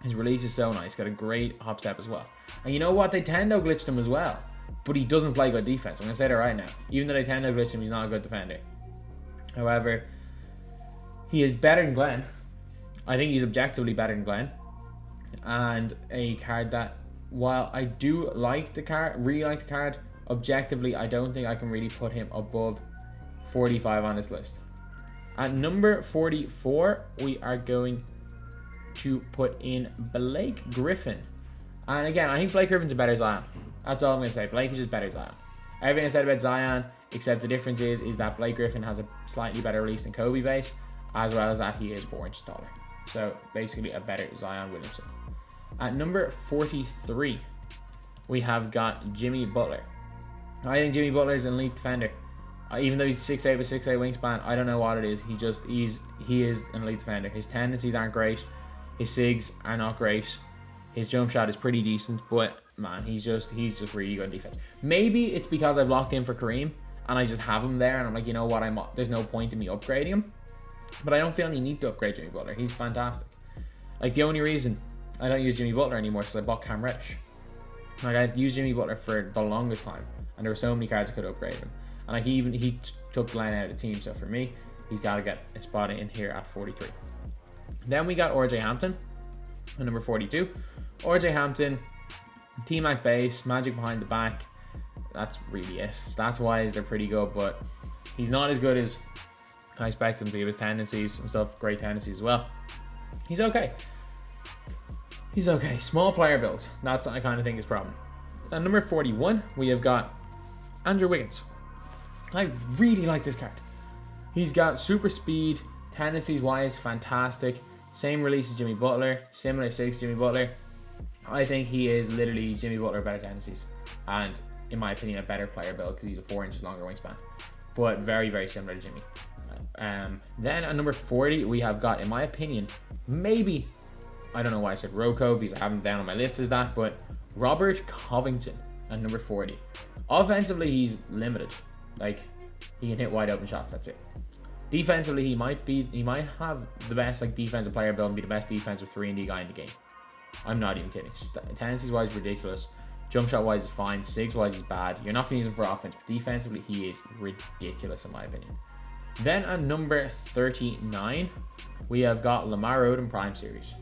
His release is so nice. Got a great hop step as well. And you know what? They Tendo glitched him as well. But he doesn't play good defense. I'm going to say that right now. Even though they Tendo glitched him, he's not a good defender. However, he is better than Glenn. I think he's objectively better than Glenn. And a card that, while I do like the card, really like the card, objectively, I don't think I can really put him above 45 on this list. At number 44, we are going to put in Blake Griffin. And again, I think Blake Griffin's a better Zion. That's all I'm going to say. Blake is just better Zion. Everything I said about Zion, except the difference is that Blake Griffin has a slightly better release than Kobe base, as well as that he is 4 inches taller. So basically a better Zion Williamson. At number 43, we have got Jimmy Butler. I think Jimmy Butler is an elite defender. Even though he's 6'8" with 6'8" wingspan, I don't know what it is. He is an elite defender. His tendencies aren't great. His sigs are not great. His jump shot is pretty decent, but man, he's just really good in defense. Maybe it's because I've locked in for Kareem and I just have him there, and I'm like, you know what, there's no point in me upgrading him. But I don't feel any need to upgrade Jimmy Butler. He's fantastic. Like, the only reason I don't use Jimmy Butler anymore is I bought Cam Reddish. Like, I've used Jimmy Butler for the longest time, and there were so many cards I could upgrade him. And like, he took Glenn out of the team, so for me, he's got to get a spot in here at 43. Then we got RJ Hampton at number 42. RJ Hampton, T-Mac base, magic behind the back. That's really it. Stats-wise, they're pretty good, but he's not as good as I expect him to be with his tendencies and stuff. Great tendencies as well. He's okay. He's okay. Small player build. That's, I kind of think, his problem. At number 41, we have got Andrew Wiggins. I really like this card. He's got super speed, tendencies-wise, fantastic. Same release as Jimmy Butler, similar 6 Jimmy Butler. I think he is literally Jimmy Butler better tendencies, and in my opinion, a better player build because he's a 4 inches longer wingspan. But very, very similar to Jimmy. Then at number 40, we have got, in my opinion, maybe, I don't know why I said Rocco because I have him down on my list as that, but Robert Covington at number 40. Offensively, he's limited. Like, he can hit wide open shots, that's it. Defensively, he might have the best like defensive player build and be the best defensive 3-and-D guy in the game. I'm not even kidding. Tendencies wise, ridiculous. Jump shot wise is fine. Sigs wise is bad. You're not going to use him for offense, but defensively, he is ridiculous in my opinion. Then at number 39, we have got Lamar Odom Prime Series.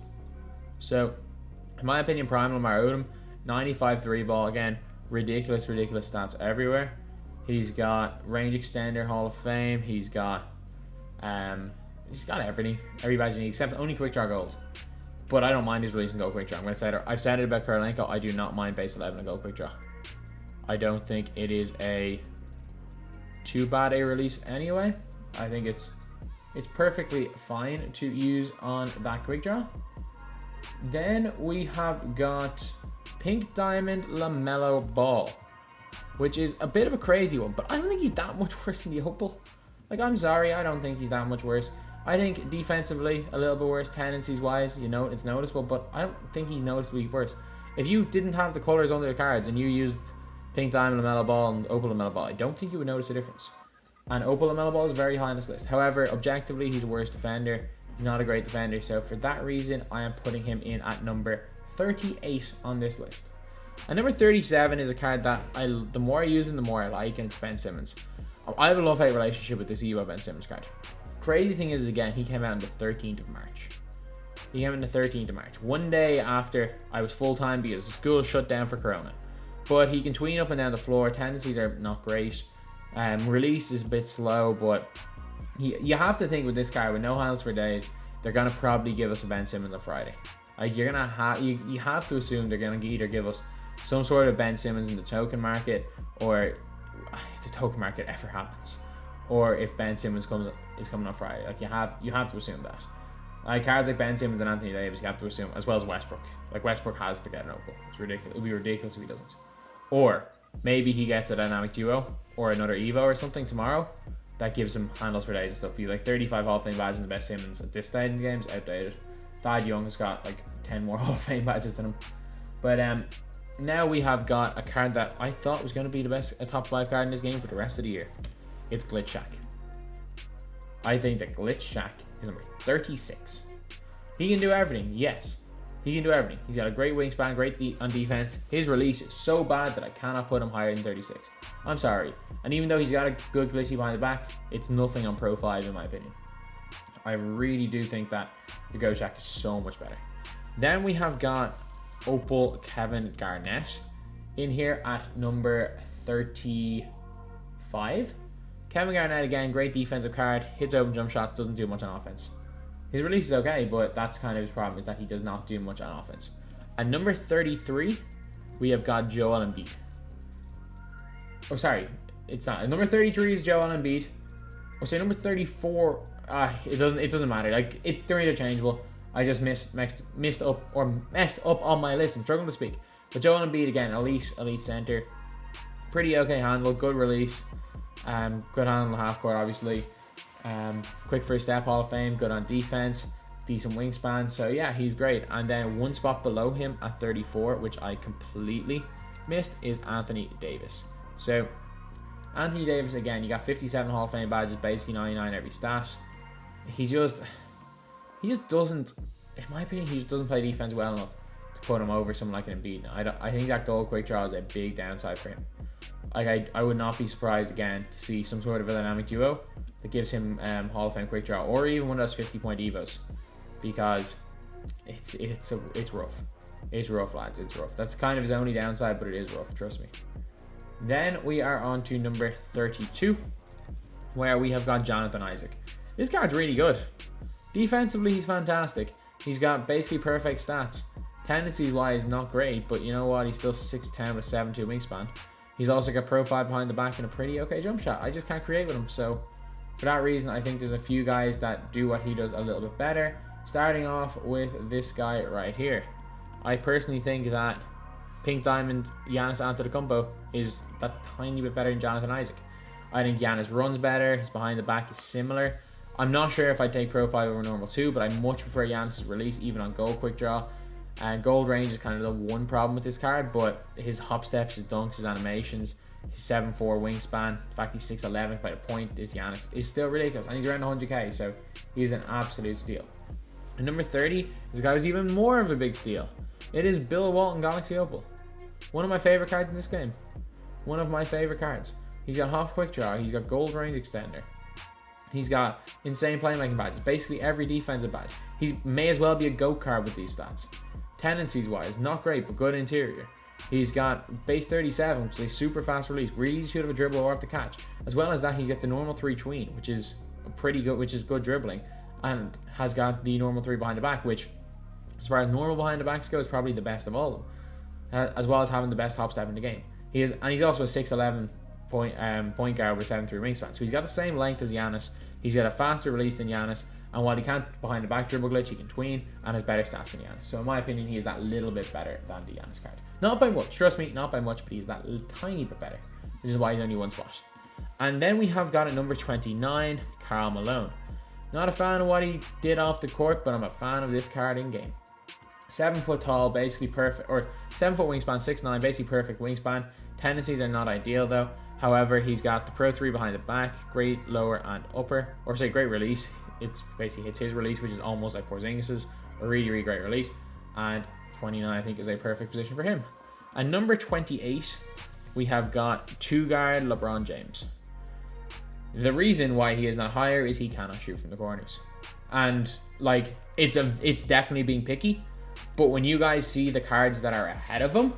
So, in my opinion, Prime Lamar Odom, 95 3 ball again. Ridiculous stats everywhere. He's got range extender, Hall of Fame. He's got everything, every badge you need, except only quick draw gold. But I don't mind his release and go quick draw. I've said it about Karolinko. I do not mind base 11 and go quick draw. I don't think it is a too bad a release anyway. I think it's perfectly fine to use on that quick draw. Then we have got Pink Diamond LaMelo Ball, which is a bit of a crazy one, but I don't think he's that much worse than the Opal. Like, I'm sorry, I don't think he's that much worse. I think defensively, a little bit worse, tendencies-wise, you know, it's noticeable, but I don't think he's noticeably worse. If you didn't have the colors under the cards and you used Pink Diamond LaMelo Ball and Opal LaMelo Ball, I don't think you would notice a difference. And Opal LaMelo Ball is very high on this list. However, objectively, he's a worse defender. He's not a great defender, so for that reason, I am putting him in at number 38 on this list. And number 37 is a card that the more I use him, the more I like, and it's Ben Simmons. I have a love-hate relationship with this EU Ben Simmons card. Crazy thing is, again, he came out on the 13th of March. He came in the 13th of March. One day after I was full-time because the school shut down for Corona. But he can tween up and down the floor. Tendencies are not great. Release is a bit slow, but you have to think with this guy, with no handles for days, they're going to probably give us a Ben Simmons on Friday. Like, you're going to you have to assume they're going to either give us some sort of Ben Simmons in the token market, or if the token market ever happens, or if Ben Simmons is coming on Friday. Like, you have to assume that. Like cards like Ben Simmons and Anthony Davis, you have to assume, as well as Westbrook. Like Westbrook has to get an opal. It's ridiculous. It would be ridiculous if he doesn't. Or maybe he gets a dynamic duo or another Evo or something tomorrow that gives him handles for days and stuff. Be like 35 Hall of Fame badges in the best Simmons at this stage in the game's outdated. Thad Young has got like 10 more Hall of Fame badges than him. But now we have got a card that I thought was going to be a top 5 card in this game for the rest of the year. It's Glitch Shack. I think that Glitch Shack is number 36. He can do everything, yes. He can do everything. He's got a great wingspan, great on defense. His release is so bad that I cannot put him higher than 36. I'm sorry. And even though he's got a good glitchy behind the back, it's nothing on Pro 5 in my opinion. I really do think that the Glitch Shack is so much better. Then we have got Opal Kevin Garnett in here at number 35. Kevin Garnett, again, great defensive card, hits open jump shots, doesn't do much on offense. His release is okay, but that's kind of his problem, is that he does not do much on offense. At number 33, we have got Joel Embiid. Oh, sorry, it's not. At number 33 is Joel Embiid. Oh, sorry, number 34, it doesn't matter. Like, they're interchangeable. I just messed up on my list. I'm struggling to speak. But Joel Embiid, again, elite center. Pretty okay handle, good release. Good handle on the half court, obviously. Quick first step, Hall of Fame, good on defense, decent wingspan. So yeah, he's great. And then one spot below him at 34, which I completely missed, is Anthony Davis. So Anthony Davis, again, you got 57 Hall of Fame badges, basically 99 every stat. He just doesn't, in my opinion, he just doesn't play defense well enough to put him over someone like an Embiid. I think that goal quick draw is a big downside for him. Like I would not be surprised again to see some sort of a dynamic duo that gives him Hall of Fame quick draw, or even one of those 50-point evos, because it's rough. It's rough, lads. It's rough. That's kind of his only downside, but it is rough. Trust me. Then we are on to number 32, where we have got Jonathan Isaac. This card's really good. Defensively, he's fantastic. He's got basically perfect stats. Tendency-wise, not great, but you know what? He's still 6'10" with 7'2" wingspan. He's also got Pro 5 behind the back and a pretty okay jump shot. I just can't create with him. So for that reason, I think there's a few guys that do what he does a little bit better. Starting off with this guy right here. I personally think that Pink Diamond Giannis Antetokounmpo is that tiny bit better than Jonathan Isaac. I think Giannis runs better. His behind the back is similar. I'm not sure if I take Pro 5 over normal 2, but I much prefer Giannis' release even on goal quick draw. And gold range is kind of the one problem with this card, but his hop steps, his dunks, his animations, his 7'4" wingspan, the fact he's 6'11" by the point is Giannis, is still ridiculous. And he's around 100k, so he's an absolute steal. And number 30, this guy was even more of a big steal. It is Bill Walton Galaxy Opal. One of my favorite cards in this game. One of my favorite cards. He's got half quick draw, he's got gold range extender. He's got insane playmaking badges, basically every defensive badge. He may as well be a GOAT card with these stats. Tendencies wise, not great, but good interior. He's got base 37, which is a super fast release, really easy to shoot of a dribble or off the catch. As well as that, he's got the normal 3 tween, which is pretty good, which is good dribbling, and has got the normal 3 behind the back, which, as far as normal behind the backs go, is probably the best of all of them, as well as having the best hop step in the game. He's also a 6'11" point guard with 7'3" wingspan, so he's got the same length as Giannis. He's got a faster release than Giannis, and while he can't behind the back dribble glitch, he can tween and has better stats than Giannis. So in my opinion, he is that little bit better than the Giannis card. Not by much, trust me, not by much, but he's that little tiny bit better, which is why he's only one spot. And then we have got at number 29, Karl Malone. Not a fan of what he did off the court, but I'm a fan of this card in game. 7 foot tall, basically perfect, or 7 foot wingspan, 6'9", basically perfect wingspan. Tendencies are not ideal though. However, he's got the Pro 3 behind the back, great lower and upper, or say great release. It's basically hits his release, which is almost like Porzingis's, a really, really great release. And 29, I think, is a perfect position for him. And number 28, we have got 2-guard LeBron James. The reason why he is not higher is he cannot shoot from the corners. And like, it's definitely being picky, but when you guys see the cards that are ahead of him,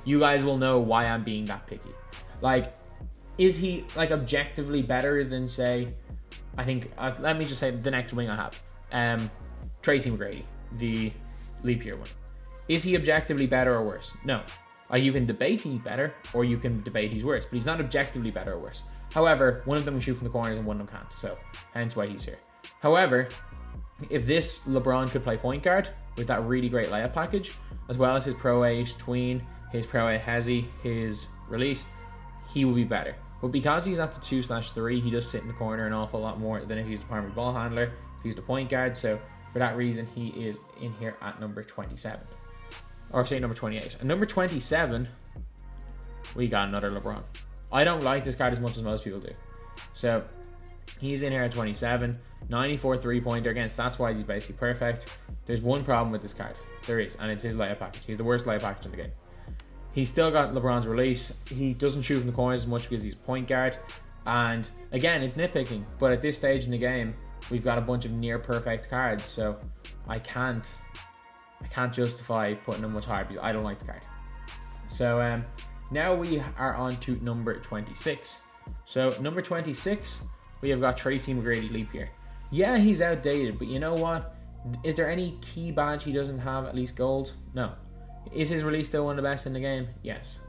you guys will know why I'm being that picky. Like, is he like objectively better than, say, I think, let me just say the next wing I have, Tracy McGrady, the leap year one. Is he objectively better or worse? No. You can debate he's better, or you can debate he's worse, but he's not objectively better or worse. However, one of them can shoot from the corners and one of them can't, so hence why he's here. However, If this LeBron could play point guard with that really great layup package, as well as his Pro 8 tween, his Pro 8 hezzy, his release, he will be better. But because he's at the 2/3, he does sit in the corner an awful lot more than if he's the primary ball handler, if he's the point guard. So for that reason, he is in here at number 27. Or say number 28. And number 27, we got another LeBron. I don't like this card as much as most people do. So he's in here at 27. 94 3-pointer. Again, stats-wise, he's basically perfect. There's one problem with this card. There is, and it's his layup package. He's the worst layup package in the game. He's still got LeBron's release. He doesn't shoot from the corners as much because he's a point guard. And again, it's nitpicking. But at this stage in the game, we've got a bunch of near perfect cards. So I can't justify putting him much higher because I don't like the card. So now we are on to number 26. So number 26, we have got Tracy McGrady leap year. Yeah, he's outdated, but you know what? Is there any key badge he doesn't have, at least gold? No. Is his release still one of the best in the game? Yes.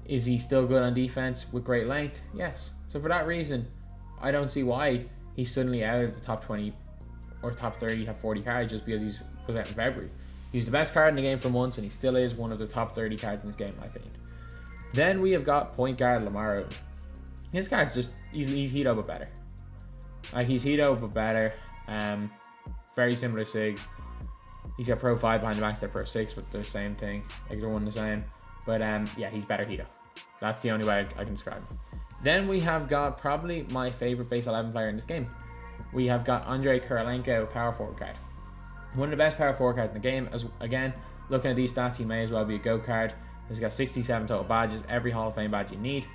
Is he still good on defense with great length? Yes. So for that reason, I don't see why he's suddenly out of the top 20 or top 30, top 40 cards just because he's was out in February. He was the best card in the game for months, and he still is one of the top 30 cards in this game, in my opinion. Then we have got point guard Lamar Odom. His card's just, he's Hedo but better. Like, he's Hedo but better. Very similar SIGs. He's got Pro 5 behind the back, they're Pro 6, but they're the same thing. Like, they're one and the same. But yeah, he's better Hedo. That's the only way I can describe him. Then we have got probably my favorite base 11 player in this game. We have got Andre Kirilenko, power forward card. One of the best power forward cards in the game. As again, looking at these stats, he may as well be a GOAT card. He's got 67 total badges, every Hall of Fame badge you need.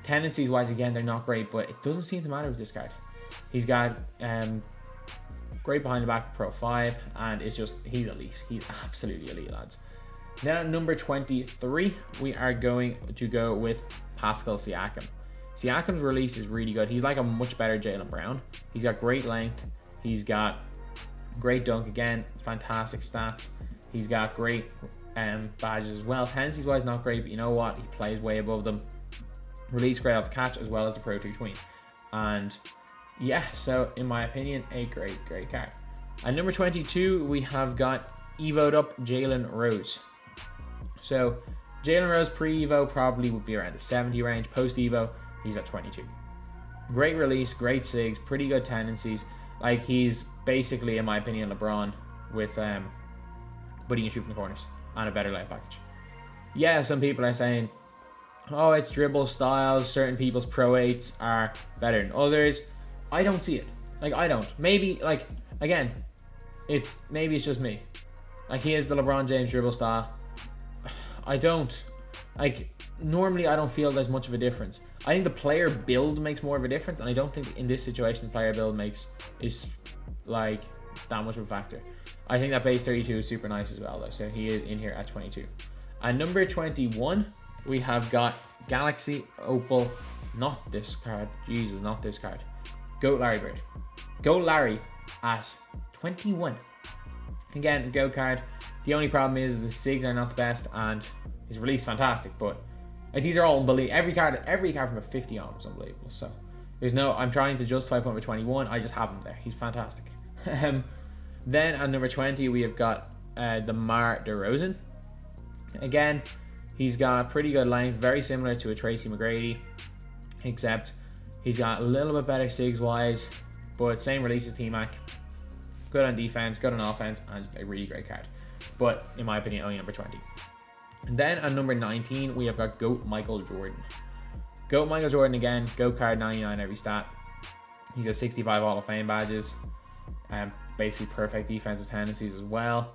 Tendencies wise, again, they're not great, but it doesn't seem to matter with this card. He's got great behind the back Pro 5, and it's just, he's elite. He's absolutely elite, lads. Then at number 23, we are going to go with Pascal Siakam. Siakam's release is really good. He's like a much better Jaylen Brown. He's got great length. He's got great dunk, again, fantastic stats. He's got great badges as well. Tendencies wise, not great, but you know what? He plays way above them. Release great off the catch as well as the Pro 2 tween. And yeah, so in my opinion, a great card. At number 22, we have got Evo'd up Jalen Rose. So Jalen Rose pre-Evo probably would be around the 70 range. Post-Evo, he's at 22. Great release, great SIGs, pretty good tendencies. Like, he's basically, in my opinion, LeBron with but he can shoot from the corners and a better layup package. Yeah, some people are saying, oh, it's dribble styles, certain people's Pro 8s are better than others. I don't see it. Like, I don't. Maybe, like, again, maybe it's just me. Like, he is the LeBron James dribble style. I don't. Like, normally I don't feel there's much of a difference. I think the player build makes more of a difference, and I don't think in this situation the player build is like that much of a factor. I think that base 32 is super nice as well, though, so he is in here at 22. At number 21, we have got Galaxy Opal. Not this card. Jesus, not this card. Goat Larry Bird. Goat Larry at 21. Again, a GOAT card. The only problem is the SIGs are not the best, and his release fantastic, but like, these are all unbelievable. Every card from a 50 on is unbelievable. So there's no, I'm trying to justify putting him at 21. I just have him there. He's fantastic. Then at number 20, we have got DeMar DeRozan. Again, he's got pretty good length, very similar to a Tracy McGrady, except he's got a little bit better SIGs wise, but same release as T-Mac. Good on defense, good on offense, and a really great card. But in my opinion, only number 20. And then at number 19, we have got GOAT Michael Jordan. GOAT Michael Jordan again, GOAT card 99 every stat. He's got 65 Hall of Fame badges. Basically perfect defensive tendencies as well.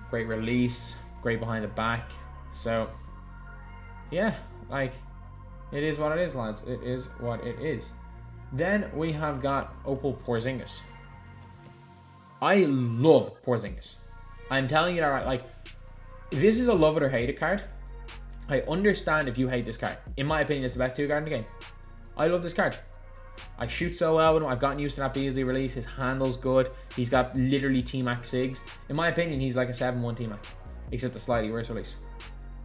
Great release, great behind the back. So yeah, like, it is what it is, lads. It is what it is. Then we have got Opal Porzingis. I love Porzingis. I'm telling you that, right, like, this is a love it or hate it card. I understand if you hate this card. In my opinion, it's the best 2 card in the game. I love this card. I shoot so well with him. I've gotten used to that Beasley release. His handle's good. He's got literally T-Mac SIGs. In my opinion, he's like a 7-1 T-Mac, except a slightly worse release.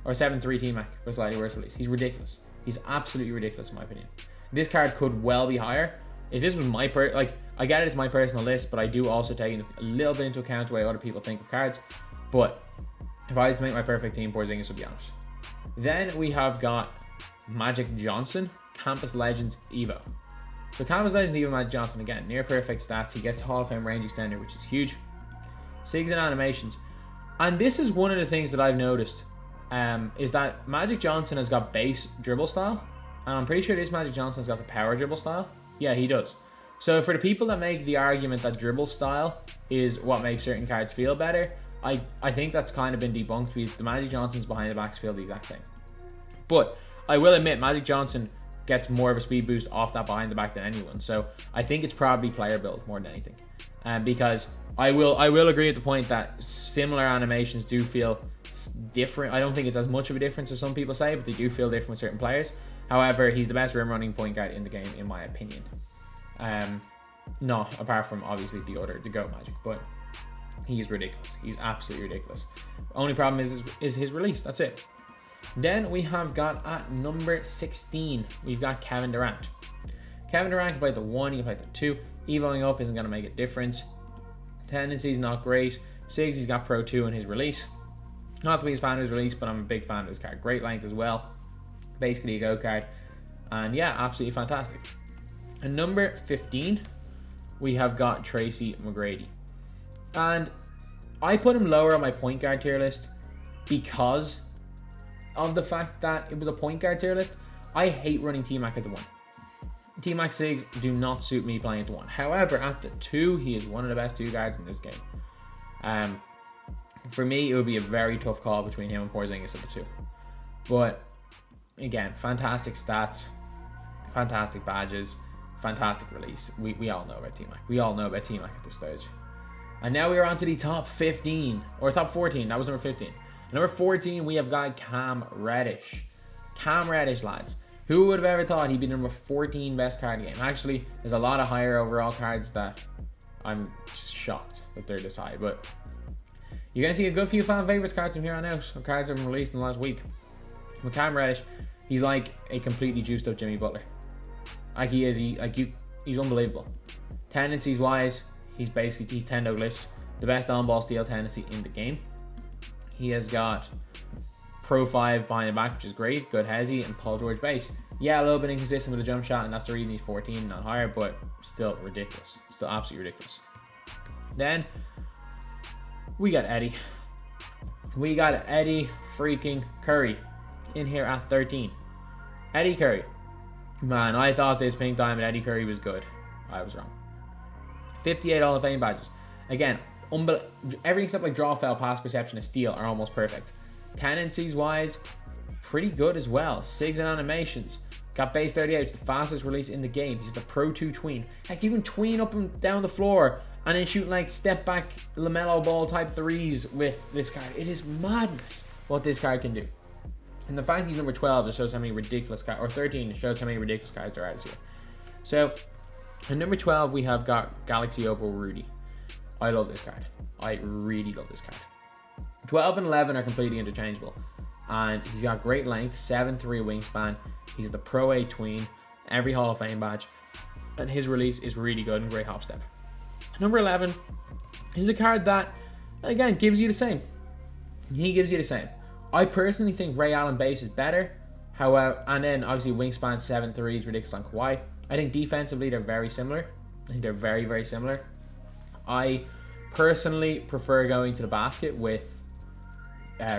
Or 7-3 T-Mac, but a slightly worse release. He's ridiculous. He's absolutely ridiculous in my opinion. This card could well be higher, if this was my I get it's my personal list, but I do also take a little bit into account the way other people think of cards. But if I was to make my perfect team, Porzingis would be on it. Then we have got Magic Johnson, Campus Legends Evo. So Campus Legends Evo Magic Johnson, again, near perfect stats. He gets Hall of Fame range extender, which is huge. SIGs and animations. And this is one of the things that I've noticed, is that Magic Johnson has got base dribble style. And I'm pretty sure this Magic Johnson has got the power dribble style. Yeah, he does. So for the people that make the argument that dribble style is what makes certain cards feel better, I think that's kind of been debunked, because the Magic Johnsons behind the backs feel the exact same. But I will admit, Magic Johnson gets more of a speed boost off that behind the back than anyone. So I think it's probably player build more than anything. Because I will agree at the point that similar animations do feel different. I don't think it's as much of a difference as some people say, but they do feel different with certain players. However, he's the best rim running point guard in the game, in my opinion. No, apart from obviously the GOAT Magic, but he's ridiculous. He's absolutely ridiculous. Only problem is his release. That's it. Then we have got at number 16, we've got Kevin Durant. Kevin Durant can play the 1, he can play the 2. Evoing up isn't going to make a difference. Tendency's not great. SIGs, he's got Pro 2 in his release. Not the biggest fan of his release, but I'm a big fan of his card. Great length as well. Basically a GOAT card. And yeah, absolutely fantastic. And number 15, we have got Tracy McGrady. And I put him lower on my point guard tier list because of the fact that it was a point guard tier list. I hate running T-Mac at the 1. T-Mac SIGs do not suit me playing at the 1. However, at the 2, he is one of the best 2 guards in this game. For me, it would be a very tough call between him and Porzingis at the 2. But again, fantastic stats, fantastic badges, fantastic release. We all know about T-Mac. We all know about T-Mac at this stage. And now we are on to the top 15, or top 14. That was number 15. Number 14, we have got Cam Reddish. Cam Reddish, lads. Who would have ever thought he'd be the number 14 best card in the game? Actually, there's a lot of higher overall cards that I'm shocked that they're this high. But you're going to see a good few fan favorites cards from here on out. Of cards that have been released in the last week. With Cam Reddish, he's like a completely juiced up Jimmy Butler. Like he is, he's unbelievable. Tendencies wise, he's Tendo glitched. The best on-ball steal tendency in the game. He has got Pro 5 behind the back, which is great. Good hezzy and Paul George base. Yeah, a little bit inconsistent with the jump shot, and that's the reason he's 14, not higher, but still ridiculous. Still absolutely ridiculous. Then we got Eddie. We got Eddie freaking Curry in here at 13. Eddie Curry. Man, I thought this pink diamond Eddie Curry was good. I was wrong. 58 Hall of Fame badges. Again, everything except like draw, foul, pass, perception, and steal are almost perfect. Tendencies wise, pretty good as well. SIGs and animations. Got base 38, which is the fastest release in the game. He's the Pro 2 tween. Like, you can tween up and down the floor and then shoot like step back LaMelo Ball type threes with this card. It is madness what this card can do. And the fact he's number 12 just shows how many ridiculous cards, or 13, shows how many ridiculous cards there are this year. So, at number 12, we have got Galaxy Opal Rudy. I love this card. I really love this card. 12 and 11 are completely interchangeable. And he's got great length, 7'3" wingspan. He's the Pro A tween, every Hall of Fame badge. And his release is really good and great hop step. Number 11 is a card that, again, gives you the same. He gives you the same. I personally think Ray Allen base is better. However, and then obviously wingspan 7'3" is ridiculous on Kawhi. I think defensively they're very similar. I think they're very, very similar. I personally prefer going to the basket with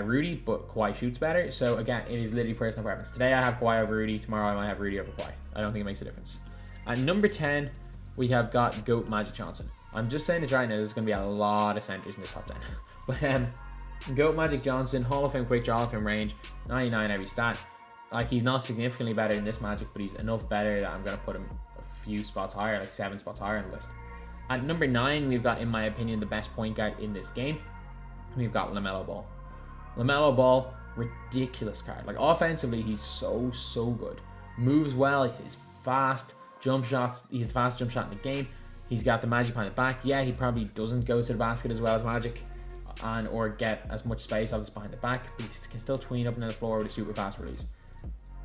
Rudy, but Kawhi shoots better. So again, it is literally personal preference. Today I have Kawhi over Rudy. Tomorrow I might have Rudy over Kawhi. I don't think it makes a difference. At number 10, we have got GOAT Magic Johnson. I'm just saying this right now. There's going to be a lot of centers in this top 10. But GOAT Magic Johnson, Hall of Fame quick draw, Hall of Fame range, 99 every stat. Like, he's not significantly better than this Magic, but he's enough better that I'm going to put him a few spots higher, like 7 spots higher on the list. At number 9, we've got, in my opinion, the best point guard in this game. We've got LaMelo Ball. LaMelo Ball, ridiculous card. Like, offensively, he's so, so good. Moves well, he's fast, jump shots, he's the fastest jump shot in the game. He's got the Magic behind the back. Yeah, he probably doesn't go to the basket as well as Magic or get as much space obviously behind the back, but he can still tween up and down the floor with a super fast release.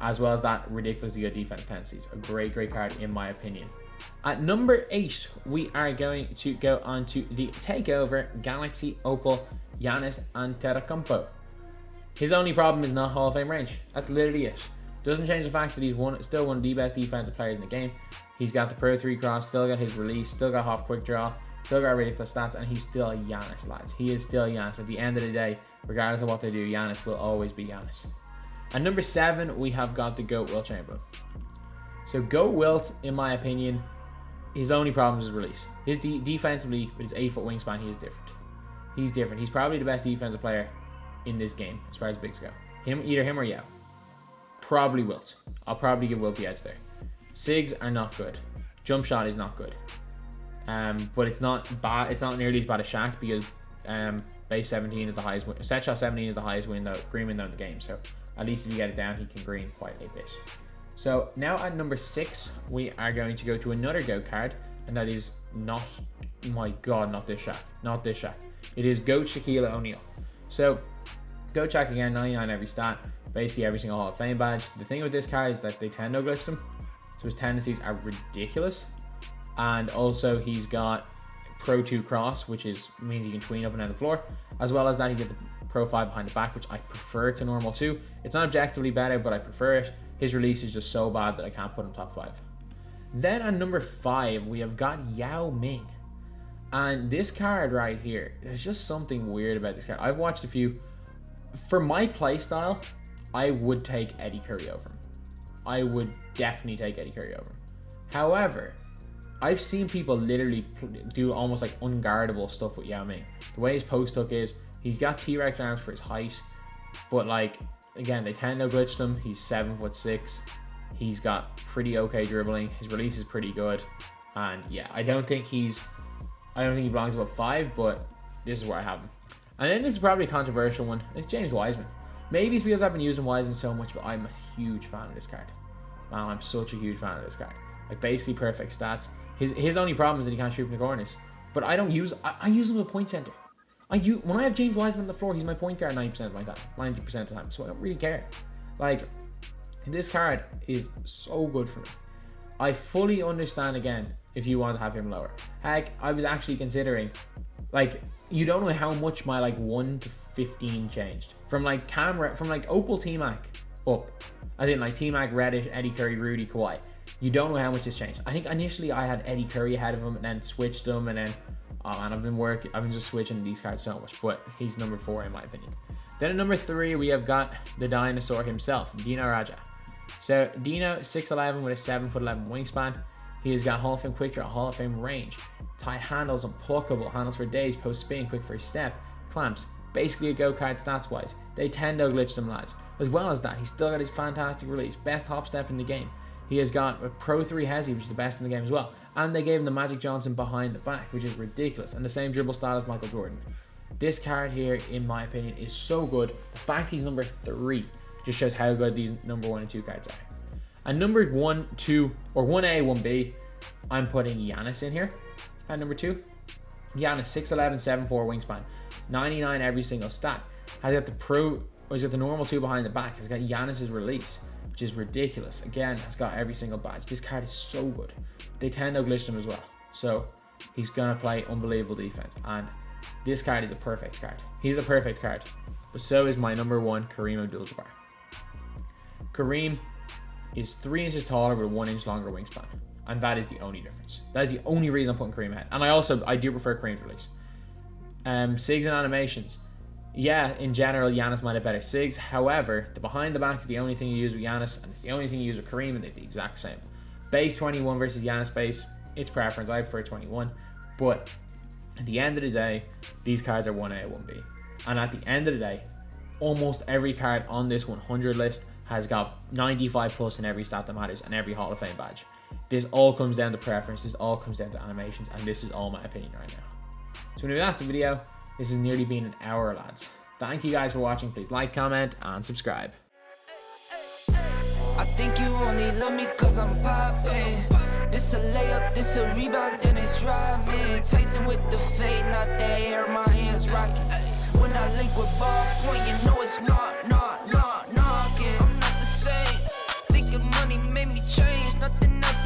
as well as that ridiculously good defense tendencies. A great card in my opinion. At number 8, we are going to go on to the Takeover Galaxy Opal Giannis Antetokounmpo. His only problem is not Hall of Fame range. That's literally it. Doesn't change the fact that he's still one of the best defensive players in the game. He's got the Pro 3 cross, still got his release, still got half quick draw, still got ridiculous stats, and he's still Giannis, lads. He is still Giannis. At the end of the day, regardless of what they do, Giannis will always be Giannis. At number 7, we have got the GOAT Wilt Chamberlain. So GOAT Wilt, in my opinion, his only problem is his release. His defensively, with his 8-foot wingspan, he is different. He's different. He's probably the best defensive player in this game as far as bigs go. Either him or Yao. Probably Wilt. I'll probably give Wilt the edge there. Sigs are not good. Jump shot is not good. But it's not bad. It's not nearly as bad as Shaq because base 17 is the highest win. Set shot 17 is the highest green window in the game. So at least if you get it down, he can green quite a bit. So now at number 6, we are going to go to another GOAT card, and that is not, my God, not this Shaq. Not this Shaq. It is GOAT Shaquille O'Neal. So GOAT Shaq again, 99 every stat, basically every single Hall of Fame badge. The thing with this card is that they tend to glitch them, so his tendencies are ridiculous. And also he's got Pro 2 cross, which means he can tween up and down the floor, as well as that he get the Pro 5 behind the back, which I prefer to normal 2. It's not objectively better, but I prefer it. His release is just so bad that I can't put him top 5. Then at number 5, we have got Yao Ming. And this card right here, there's just something weird about this card. I've watched a few. For my playstyle, I would take Eddie Curry over him. I would definitely take Eddie Curry over him. However, I've seen people literally do almost like unguardable stuff with Yao Ming. The way his post hook is, he's got T-Rex arms for his height, but like, again, they tend to glitch them. He's 7'6". He's got pretty okay dribbling. His release is pretty good. And yeah, I don't think he belongs above 5, but this is where I have him. And then this is probably a controversial one. It's James Wiseman. Maybe it's because I've been using Wiseman so much, but I'm a huge fan of this card. Man, I'm such a huge fan of this card. Like basically perfect stats. His only problem is that he can't shoot from the corners. But I don't use I use him as a point center. When I have James Wiseman on the floor, he's my point guard 90% of my time, 90% of the time. So I don't really care. Like, this card is so good for me. I fully understand again if you want to have him lower. Heck, I was actually considering, like, you don't know how much my like 1 to 15 changed from like Opal T-Mac up, as in like T-Mac, Reddish, Eddie Curry, Rudy, Kawhi. You don't know how much this changed. I think initially I had Eddie Curry ahead of him and then switched them, and then oh man, I've been just switching these cards so much, but he's number 4 in my opinion. Then at number 3, we have got the dinosaur himself, Dino Raja. So Dino, 6'11" with a 7'11" wingspan. He has got Hall of Fame quick draw, Hall of Fame range, tight handles, unpluckable, handles for days, post spin, quick for a step, clamps. Basically a go card stats wise. They tend to glitch them, lads. As well as that, he's still got his fantastic release, best hop step in the game. He has got a Pro 3 Hezi, which is the best in the game as well. And they gave him the Magic Johnson behind the back, which is ridiculous. And the same dribble style as Michael Jordan. This card here, in my opinion, is so good. The fact he's number 3 just shows how good these number 1 and 2 cards are. And number 1, 2, or 1A, 1B, I'm putting Giannis in here. At number 2, Giannis, 6'11", 7'4" wingspan. 99 every single stat. He's got the normal 2 behind the back. He's got Giannis's release, which is ridiculous. Again, has got every single badge. This card is so good. They tend to glitch them as well. So he's gonna play unbelievable defense. And this card is a perfect card. He's a perfect card. But so is my number 1, Kareem Abdul-Jabbar. Kareem is 3 inches taller with a 1 inch longer wingspan. And that is the only difference. That is the only reason I'm putting Kareem ahead. And I do prefer Kareem's release. Sigs and animations. Yeah, in general, Giannis might have better Sigs. However, the behind the back is the only thing you use with Giannis, and it's the only thing you use with Kareem, and they're the exact same. Base 21 versus Giannis base, it's preference. I prefer 21. But at the end of the day, these cards are 1A, 1B. And at the end of the day, almost every card on this 100 list has got 95 plus in every stat that matters and every Hall of Fame badge. This all comes down to preference. This all comes down to animations, and this is all my opinion right now. So when we last the video, this has nearly been an hour, lads. Thank you guys for watching. Please like, comment, and subscribe. I think you only love me cause I'm poppin'. This a layup, this a rebound, then it's robbing. Tyson with the fade, not the hair, my hands rocking. When I link with ball point, you know it's not